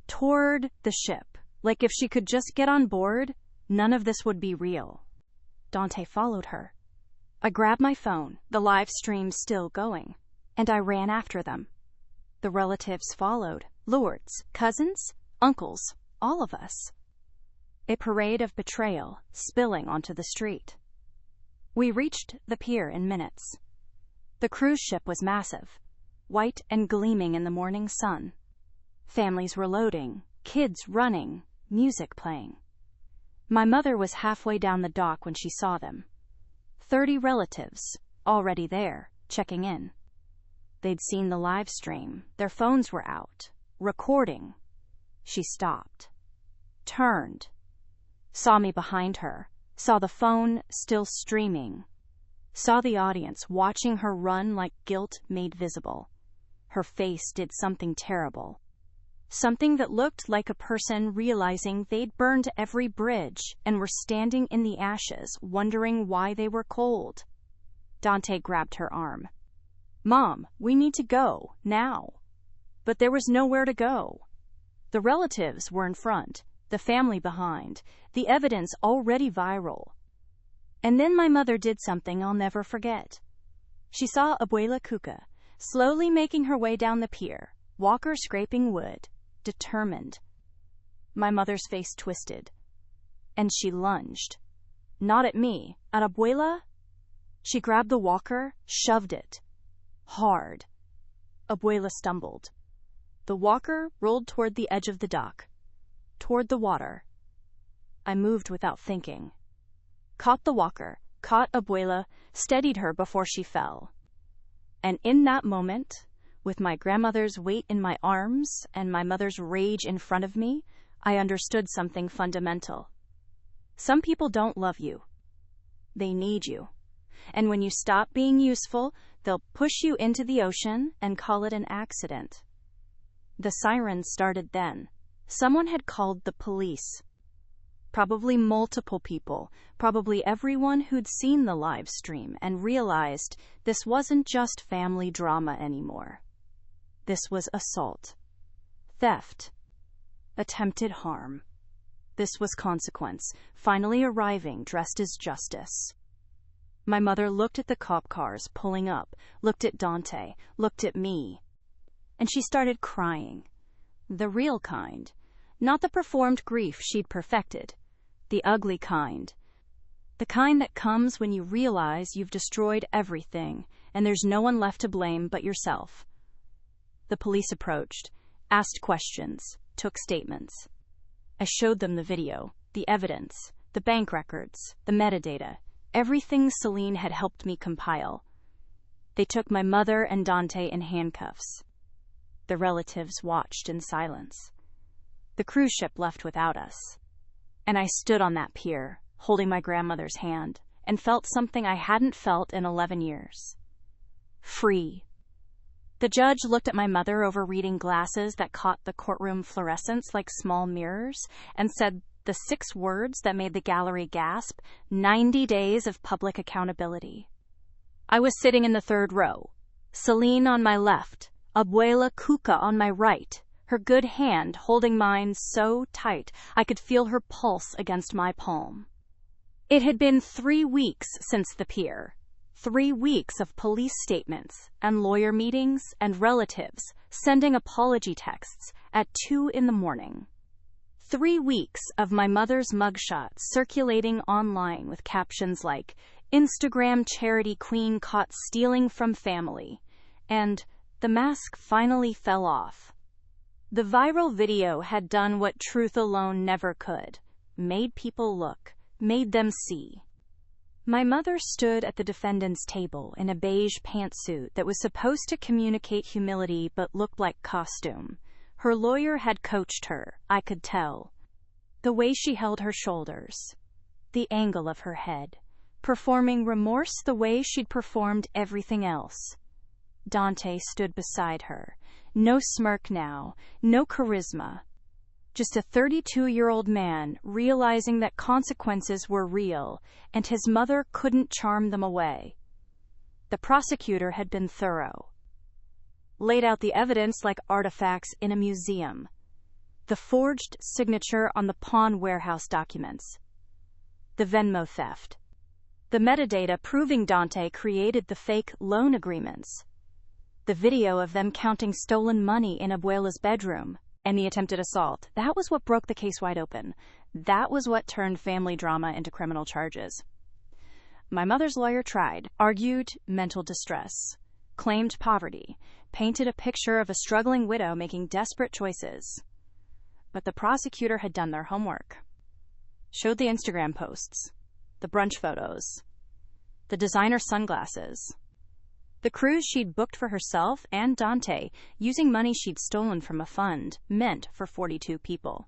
toward the ship, like if she could just get on board, none of this would be real. Dante followed her. I grabbed my phone, the live stream still going, and I ran after them. The relatives followed, Lourdes, cousins, uncles, all of us. A parade of betrayal spilling onto the street. We reached the pier in minutes. The cruise ship was massive, white and gleaming in the morning sun. Families were loading, kids running, music playing. My mother was halfway down the dock when she saw them. 30 relatives, already there, checking in. They'd seen the live stream. Their phones were out, recording. She stopped, turned, saw me behind her, saw the phone still streaming, saw the audience watching her run like guilt made visible. Her face did something terrible. Something that looked like a person realizing they'd burned every bridge and were standing in the ashes, wondering why they were cold. Dante grabbed her arm. "Mom, we need to go, now." But there was nowhere to go. The relatives were in front, the family behind, the evidence already viral. And then my mother did something I'll never forget. She saw Abuela Cuca slowly making her way down the pier, walker scraping wood, determined. My mother's face twisted, and she lunged. Not at me, at Abuela. She grabbed the walker, shoved it. Hard. Abuela stumbled. The walker rolled toward the edge of the dock, toward the water. I moved without thinking. Caught the walker, caught Abuela, steadied her before she fell. And in that moment, with my grandmother's weight in my arms and my mother's rage in front of me, I understood something fundamental. Some people don't love you. They need you. And when you stop being useful, they'll push you into the ocean and call it an accident. The sirens started then. Someone had called the police. Probably multiple people, probably everyone who'd seen the live stream and realized this wasn't just family drama anymore. This was assault, theft, attempted harm. This was consequence, finally arriving dressed as justice. My mother looked at the cop cars pulling up, looked at Dante, looked at me. And she started crying. The real kind. Not the performed grief she'd perfected. The ugly kind. The kind that comes when you realize you've destroyed everything and there's no one left to blame but yourself. The police approached, asked questions, took statements. I showed them the video, the evidence, the bank records, the metadata, everything Celine had helped me compile. They took my mother and Dante in handcuffs. The relatives watched in silence. The cruise ship left without us. And I stood on that pier, holding my grandmother's hand, and felt something I hadn't felt in 11 years. Free. The judge looked at my mother over reading glasses that caught the courtroom fluorescence like small mirrors and said the 6 words that made the gallery gasp, 90 days of public accountability. I was sitting in the 3rd row, Celine on my left, Abuela Cuca on my right, her good hand holding mine so tight I could feel her pulse against my palm. It had been 3 weeks since the pier. 3 weeks of police statements and lawyer meetings and relatives sending apology texts at 2 a.m. 3 weeks of my mother's mugshot circulating online with captions like, "Instagram charity queen caught stealing from family," and "The mask finally fell off." The viral video had done what truth alone never could, made people look, made them see. My mother stood at the defendant's table in a beige pantsuit that was supposed to communicate humility but looked like costume. Her lawyer had coached her, I could tell. The way she held her shoulders, the angle of her head, performing remorse the way she'd performed everything else. Dante stood beside her. No smirk now, no charisma. Just a 32-year-old man realizing that consequences were real and his mother couldn't charm them away. The prosecutor had been thorough. Laid out the evidence like artifacts in a museum. The forged signature on the pawn warehouse documents. The Venmo theft. The metadata proving Dante created the fake loan agreements. The video of them counting stolen money in Abuela's bedroom. and the attempted assault. That was what broke the case wide open. That was what turned family drama into criminal charges. My mother's lawyer tried, argued mental distress, claimed poverty, painted a picture of a struggling widow making desperate choices. But the prosecutor had done their homework. Showed the Instagram posts, the brunch photos, the designer sunglasses, the cruise she'd booked for herself and Dante using money she'd stolen from a fund meant for 42 people.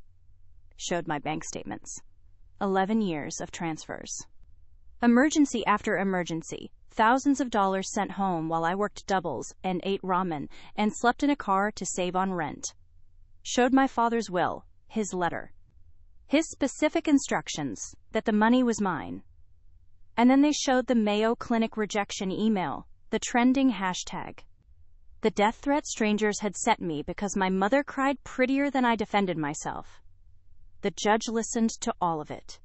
Showed my bank statements. 11 years of transfers. Emergency after emergency. Thousands of dollars sent home while I worked doubles and ate ramen and slept in a car to save on rent. Showed my father's will, his letter, his specific instructions that the money was mine. And then they showed the Mayo Clinic rejection email, the trending hashtag. The death threat strangers had sent me because my mother cried prettier than I defended myself. The judge listened to all of it.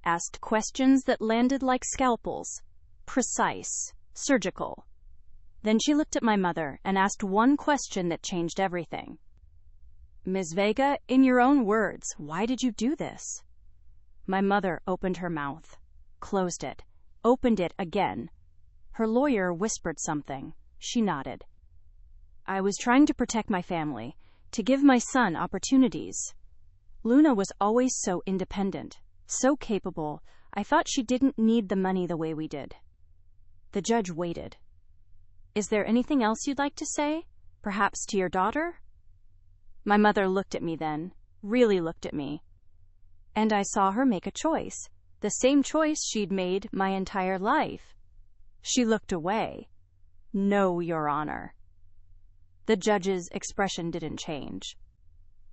Asked questions that landed like scalpels. Precise, surgical. Then she looked at my mother and asked one question that changed everything. Ms. Vega, in your own words, why did you do this? My mother opened her mouth, closed it, opened it again. Her lawyer whispered something. She nodded. I was trying to protect my family, to give my son opportunities. Luna was always so independent, so capable. I thought she didn't need the money the way we did. The judge waited. Is there anything else you'd like to say? Perhaps to your daughter? My mother looked at me then, really looked at me. And I saw her make a choice, the same choice she'd made my entire life. She looked away. No, Your Honor. The judge's expression didn't change,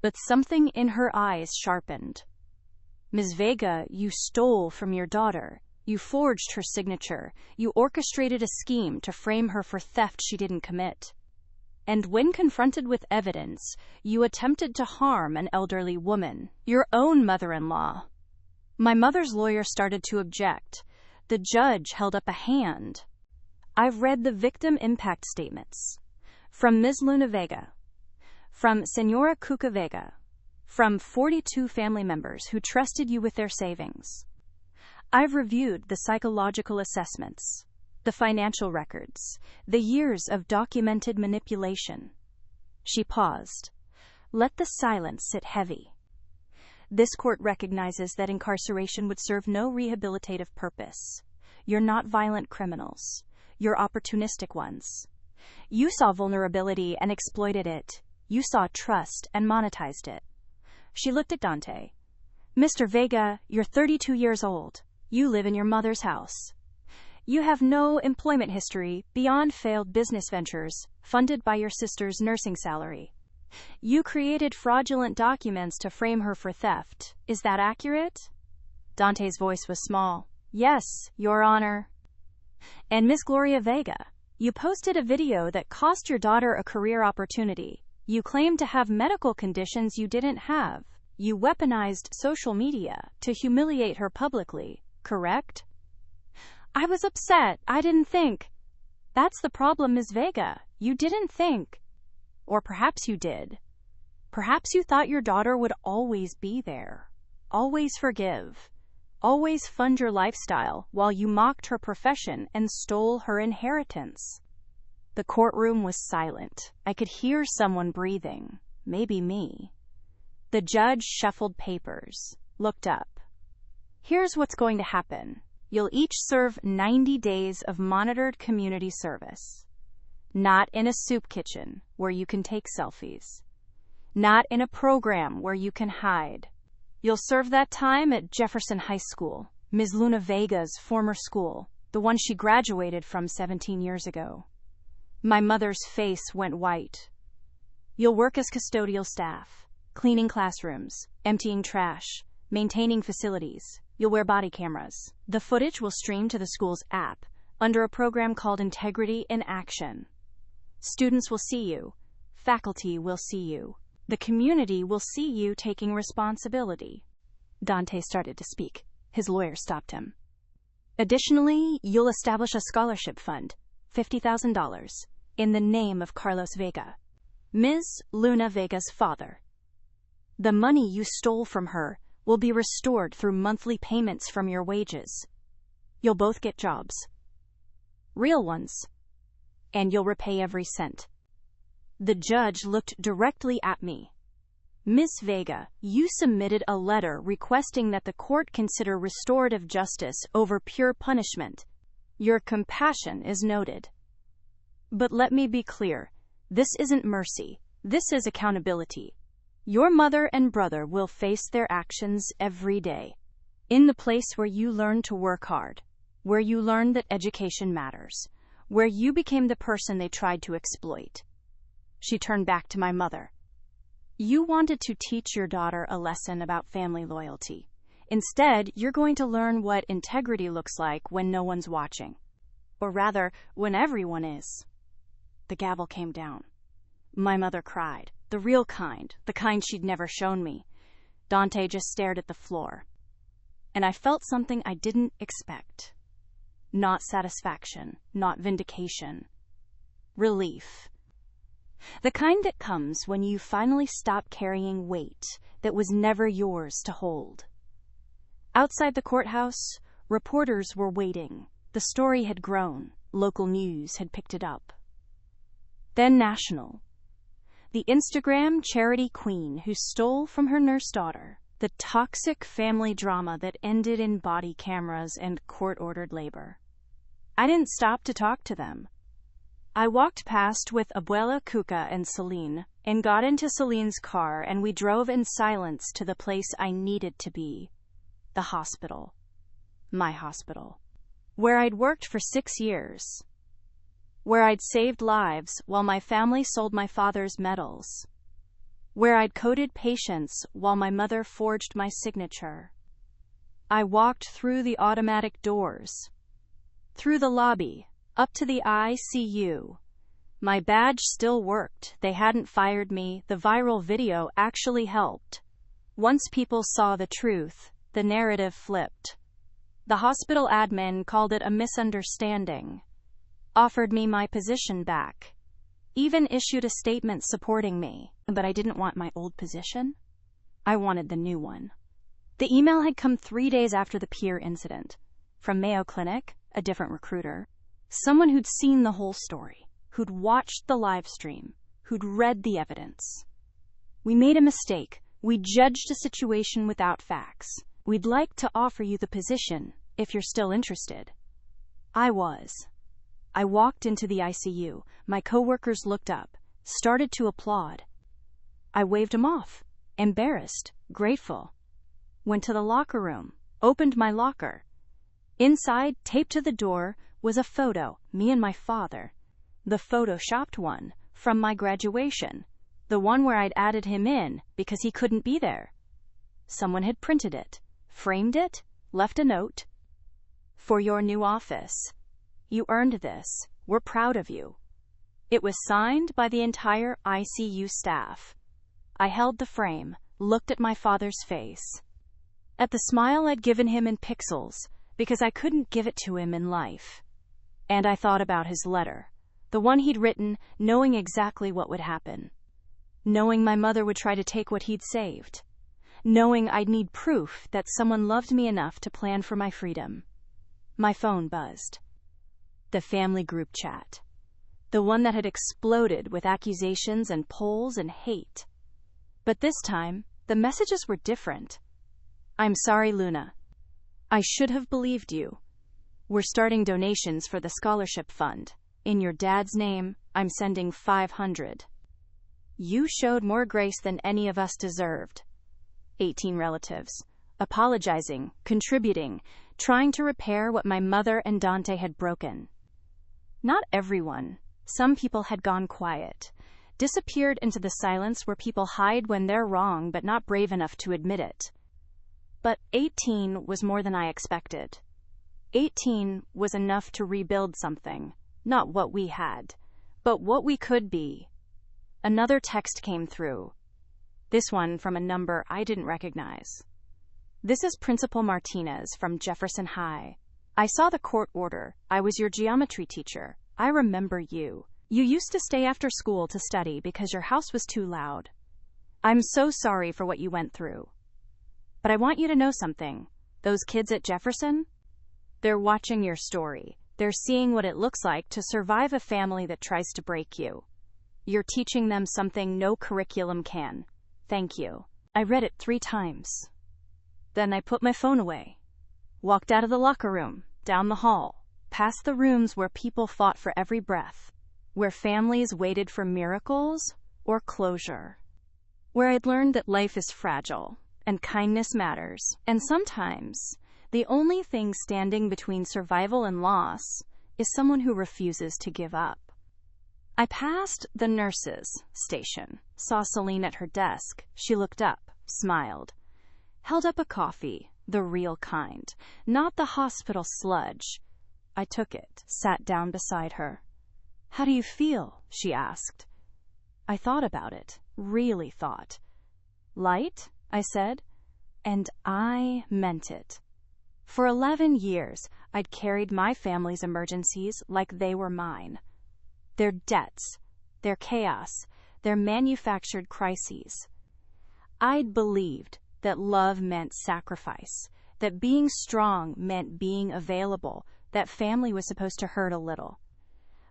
but something in her eyes sharpened. Ms. Vega, you stole from your daughter. You forged her signature. You orchestrated a scheme to frame her for theft she didn't commit. And when confronted with evidence, you attempted to harm an elderly woman, your own mother-in-law. My mother's lawyer started to object. The judge held up a hand. I've read the victim impact statements. From Ms. Luna Vega. From Senora Cuca Vega. From 42 family members who trusted you with their savings. I've reviewed the psychological assessments, the financial records, the years of documented manipulation. She paused. Let the silence sit heavy. This court recognizes that incarceration would serve no rehabilitative purpose. You're not violent criminals. You're opportunistic ones. You saw vulnerability and exploited it. You saw trust and monetized it. She looked at Dante. Mr. Vega, you're 32 years old. You live in your mother's house. You have no employment history beyond failed business ventures funded by your sister's nursing salary. You created fraudulent documents to frame her for theft. Is that accurate? Dante's voice was small. Yes, Your Honor. And Miss Gloria Vega, you posted a video that cost your daughter a career opportunity. You claimed to have medical conditions you didn't have. You weaponized social media to humiliate her publicly, correct? I was upset. I didn't think. That's the problem, Ms. Vega. You didn't think. Or perhaps you did. Perhaps you thought your daughter would always be there, always forgive, always fund your lifestyle while you mocked her profession and stole her inheritance. The courtroom was silent. I could hear someone breathing, maybe me. The judge shuffled papers, looked up. Here's what's going to happen. You'll each serve 90 days of monitored community service. Not in a soup kitchen where you can take selfies. Not in a program where you can hide. You'll serve that time at Jefferson High School, Ms. Luna Vega's former school, the one she graduated from 17 years ago. My mother's face went white. You'll work as custodial staff, cleaning classrooms, emptying trash, maintaining facilities. You'll wear body cameras. The footage will stream to the school's app under a program called Integrity in Action. Students will see you. Faculty will see you. The community will see you taking responsibility. Dante started to speak. His lawyer stopped him. Additionally, you'll establish a scholarship fund, $50,000, in the name of Carlos Vega, Ms. Luna Vega's father. The money you stole from her will be restored through monthly payments from your wages. You'll both get jobs. Real ones. And you'll repay every cent. The judge looked directly at me. Miss Vega, you submitted a letter requesting that the court consider restorative justice over pure punishment. Your compassion is noted. But let me be clear, this isn't mercy, this is accountability. Your mother and brother will face their actions every day. In the place where you learn to work hard, where you learn that education matters, where you became the person they tried to exploit. She turned back to my mother. You wanted to teach your daughter a lesson about family loyalty. Instead, you're going to learn what integrity looks like when no one's watching. Or rather, when everyone is. The gavel came down. My mother cried, the real kind, the kind she'd never shown me. Dante just stared at the floor. And I felt something I didn't expect. Not satisfaction, not vindication. Relief. The kind that comes when you finally stop carrying weight that was never yours to hold. Outside the courthouse, reporters were waiting. The story had grown. Local news had picked it up. Then national. The Instagram charity queen who stole from her nurse daughter. The toxic family drama that ended in body cameras and court-ordered labor. I didn't stop to talk to them. I walked past with Abuela Cuca and Celine, and got into Celine's car, and we drove in silence to the place I needed to be. The hospital. My hospital. Where I'd worked for 6 years. Where I'd saved lives while my family sold my father's medals. Where I'd coded patients while my mother forged my signature. I walked through the automatic doors. Through the lobby. Up to the ICU. My badge still worked. They hadn't fired me. The viral video actually helped. Once people saw the truth, the narrative flipped. The hospital admin called it a misunderstanding. Offered me my position back. Even issued a statement supporting me. But I didn't want my old position. I wanted the new one. The email had come 3 days after the Pier incident. From Mayo Clinic, a different recruiter. Someone who'd seen the whole story, who'd watched the live stream, who'd read the evidence. We made a mistake. We judged a situation without facts. We'd like to offer you the position, if you're still interested. I was. I walked into the ICU. My coworkers looked up, started to applaud. I waved them off, embarrassed, grateful. Went to the locker room, opened my locker. Inside, taped to the door, was a photo, me and my father. The photoshopped one, from my graduation. The one where I'd added him in, because he couldn't be there. Someone had printed it, framed it, left a note. For your new office. You earned this. We're proud of you. It was signed by the entire ICU staff. I held the frame, looked at my father's face. At the smile I'd given him in pixels, because I couldn't give it to him in life. And I thought about his letter, the one he'd written, knowing exactly what would happen. Knowing my mother would try to take what he'd saved. Knowing I'd need proof that someone loved me enough to plan for my freedom. My phone buzzed. The family group chat. The one that had exploded with accusations and polls and hate. But this time, the messages were different. I'm sorry, Luna. I should have believed you. We're starting donations for the scholarship fund. In your dad's name, I'm sending $500. You showed more grace than any of us deserved. 18 relatives. Apologizing, contributing, trying to repair what my mother and Dante had broken. Not everyone. Some people had gone quiet. Disappeared into the silence where people hide when they're wrong but not brave enough to admit it. But 18 was more than I expected. 18 was enough to rebuild something. Not what we had, but what we could be. Another text came through. This one from a number I didn't recognize. This is Principal Martinez from Jefferson High. I saw the court order. I was your geometry teacher. I remember you. You used to stay after school to study because your house was too loud. I'm so sorry for what you went through. But I want you to know something. Those kids at Jefferson, they're watching your story. They're seeing what it looks like to survive a family that tries to break you. You're teaching them something no curriculum can. Thank you. I read it 3 times. Then I put my phone away. Walked out of the locker room, down the hall, past the rooms where people fought for every breath, where families waited for miracles or closure, where I'd learned that life is fragile and kindness matters, and sometimes the only thing standing between survival and loss is someone who refuses to give up. I passed the nurses' station, saw Celine at her desk. She looked up, smiled, held up a coffee, the real kind, not the hospital sludge. I took it, sat down beside her. How do you feel? She asked. I thought about it, really thought. Light? I said, and I meant it. For 11 years, I'd carried my family's emergencies like they were mine. Their debts, their chaos, their manufactured crises. I'd believed that love meant sacrifice, that being strong meant being available, that family was supposed to hurt a little.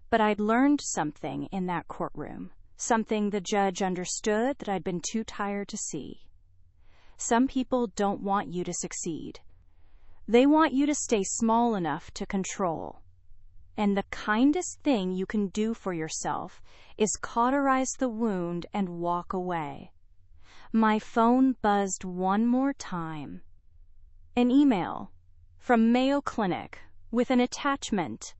But I'd learned something in that courtroom, something the judge understood that I'd been too tired to see. Some people don't want you to succeed. They want you to stay small enough to control. And the kindest thing you can do for yourself is cauterize the wound and walk away. My phone buzzed one more time. An email from Mayo Clinic with an attachment.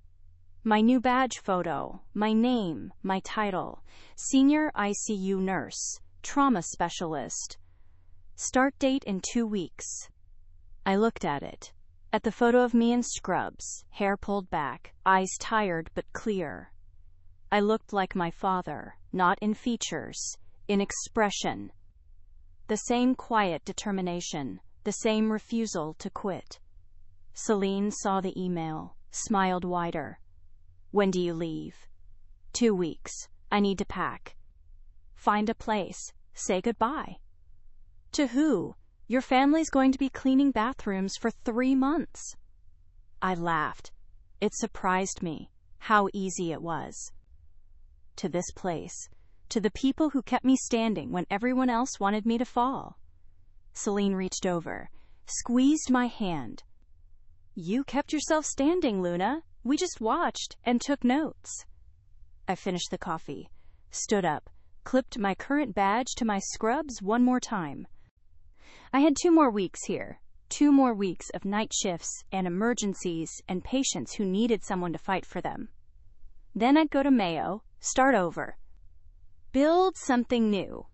My new badge photo, my name, my title, Senior ICU Nurse, Trauma Specialist. Start date in 2 weeks. I looked at it. At the photo of me in scrubs, hair pulled back, eyes tired but clear. I looked like my father, not in features, in expression. The same quiet determination, the same refusal to quit. Celine saw the email, smiled wider. When do you leave? 2 weeks. I need to pack. Find a place. Say goodbye. To who? Your family's going to be cleaning bathrooms for 3 months. I laughed. It surprised me how easy it was. To this place, to the people who kept me standing when everyone else wanted me to fall. Celine reached over, squeezed my hand. You kept yourself standing, Luna. We just watched and took notes. I finished the coffee, stood up, clipped my current badge to my scrubs one more time. I had 2 more weeks here, 2 more weeks of night shifts and emergencies and patients who needed someone to fight for them. Then I'd go to Mayo, start over, build something new.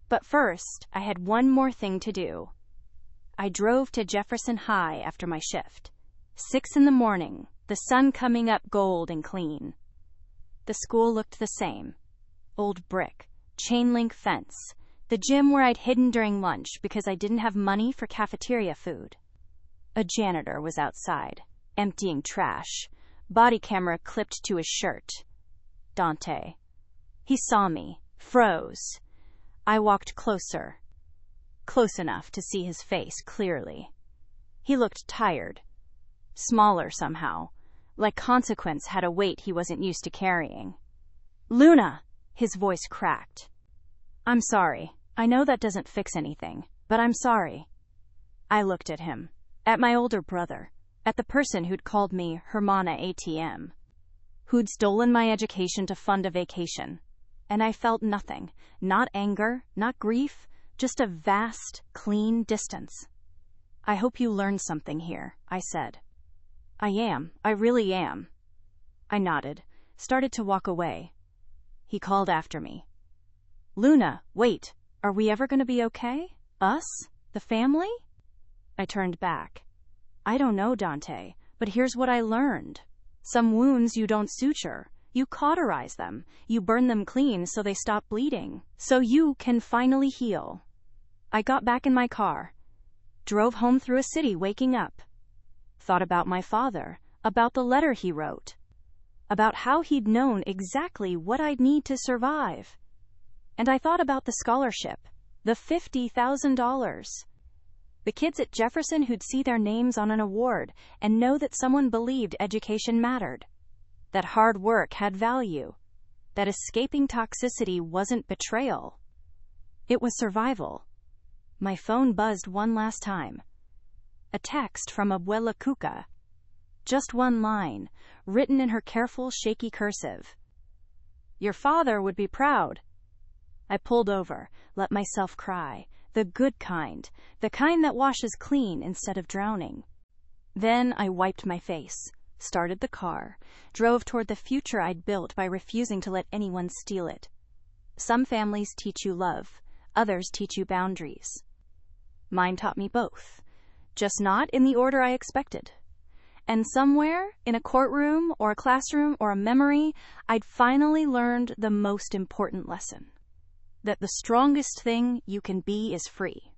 But first, I had one more thing to do. I drove to Jefferson High after my shift. 6 in the morning, the sun coming up gold and clean. The school looked the same. Old brick, chain-link fence, the gym where I'd hidden during lunch because I didn't have money for cafeteria food. A janitor was outside, emptying trash, body camera clipped to his shirt. Dante. He saw me, froze. I walked closer. Close enough to see his face clearly. He looked tired. Smaller somehow, like consequence had a weight he wasn't used to carrying. Luna! His voice cracked. I'm sorry. I know that doesn't fix anything, but I'm sorry. I looked at him, at my older brother, at the person who'd called me Hermana ATM, who'd stolen my education to fund a vacation. And I felt nothing, not anger, not grief, just a vast, clean distance. I hope you learned something here, I said. I really am. I nodded, started to walk away. He called after me. Luna, wait, are we ever going to be okay? Us? The family? I turned back. I don't know, Dante, but here's what I learned. Some wounds you don't suture. You cauterize them. You burn them clean so they stop bleeding, so you can finally heal. I got back in my car, drove home through a city waking up. Thought about my father, about the letter he wrote, about how he'd known exactly what I'd need to survive. And I thought about the scholarship, The $50,000. The kids at Jefferson who'd see their names on an award and know that someone believed education mattered, that hard work had value, that escaping toxicity wasn't betrayal. It was survival. My phone buzzed one last time. A text from Abuela Cuca. Just one line, written in her careful, shaky cursive. Your father would be proud. I pulled over, let myself cry. The good kind, the kind that washes clean instead of drowning. Then I wiped my face, started the car, drove toward the future I'd built by refusing to let anyone steal it. Some families teach you love, others teach you boundaries. Mine taught me both, just not in the order I expected. And somewhere, in a courtroom or a classroom or a memory, I'd finally learned the most important lesson. That the strongest thing you can be is free.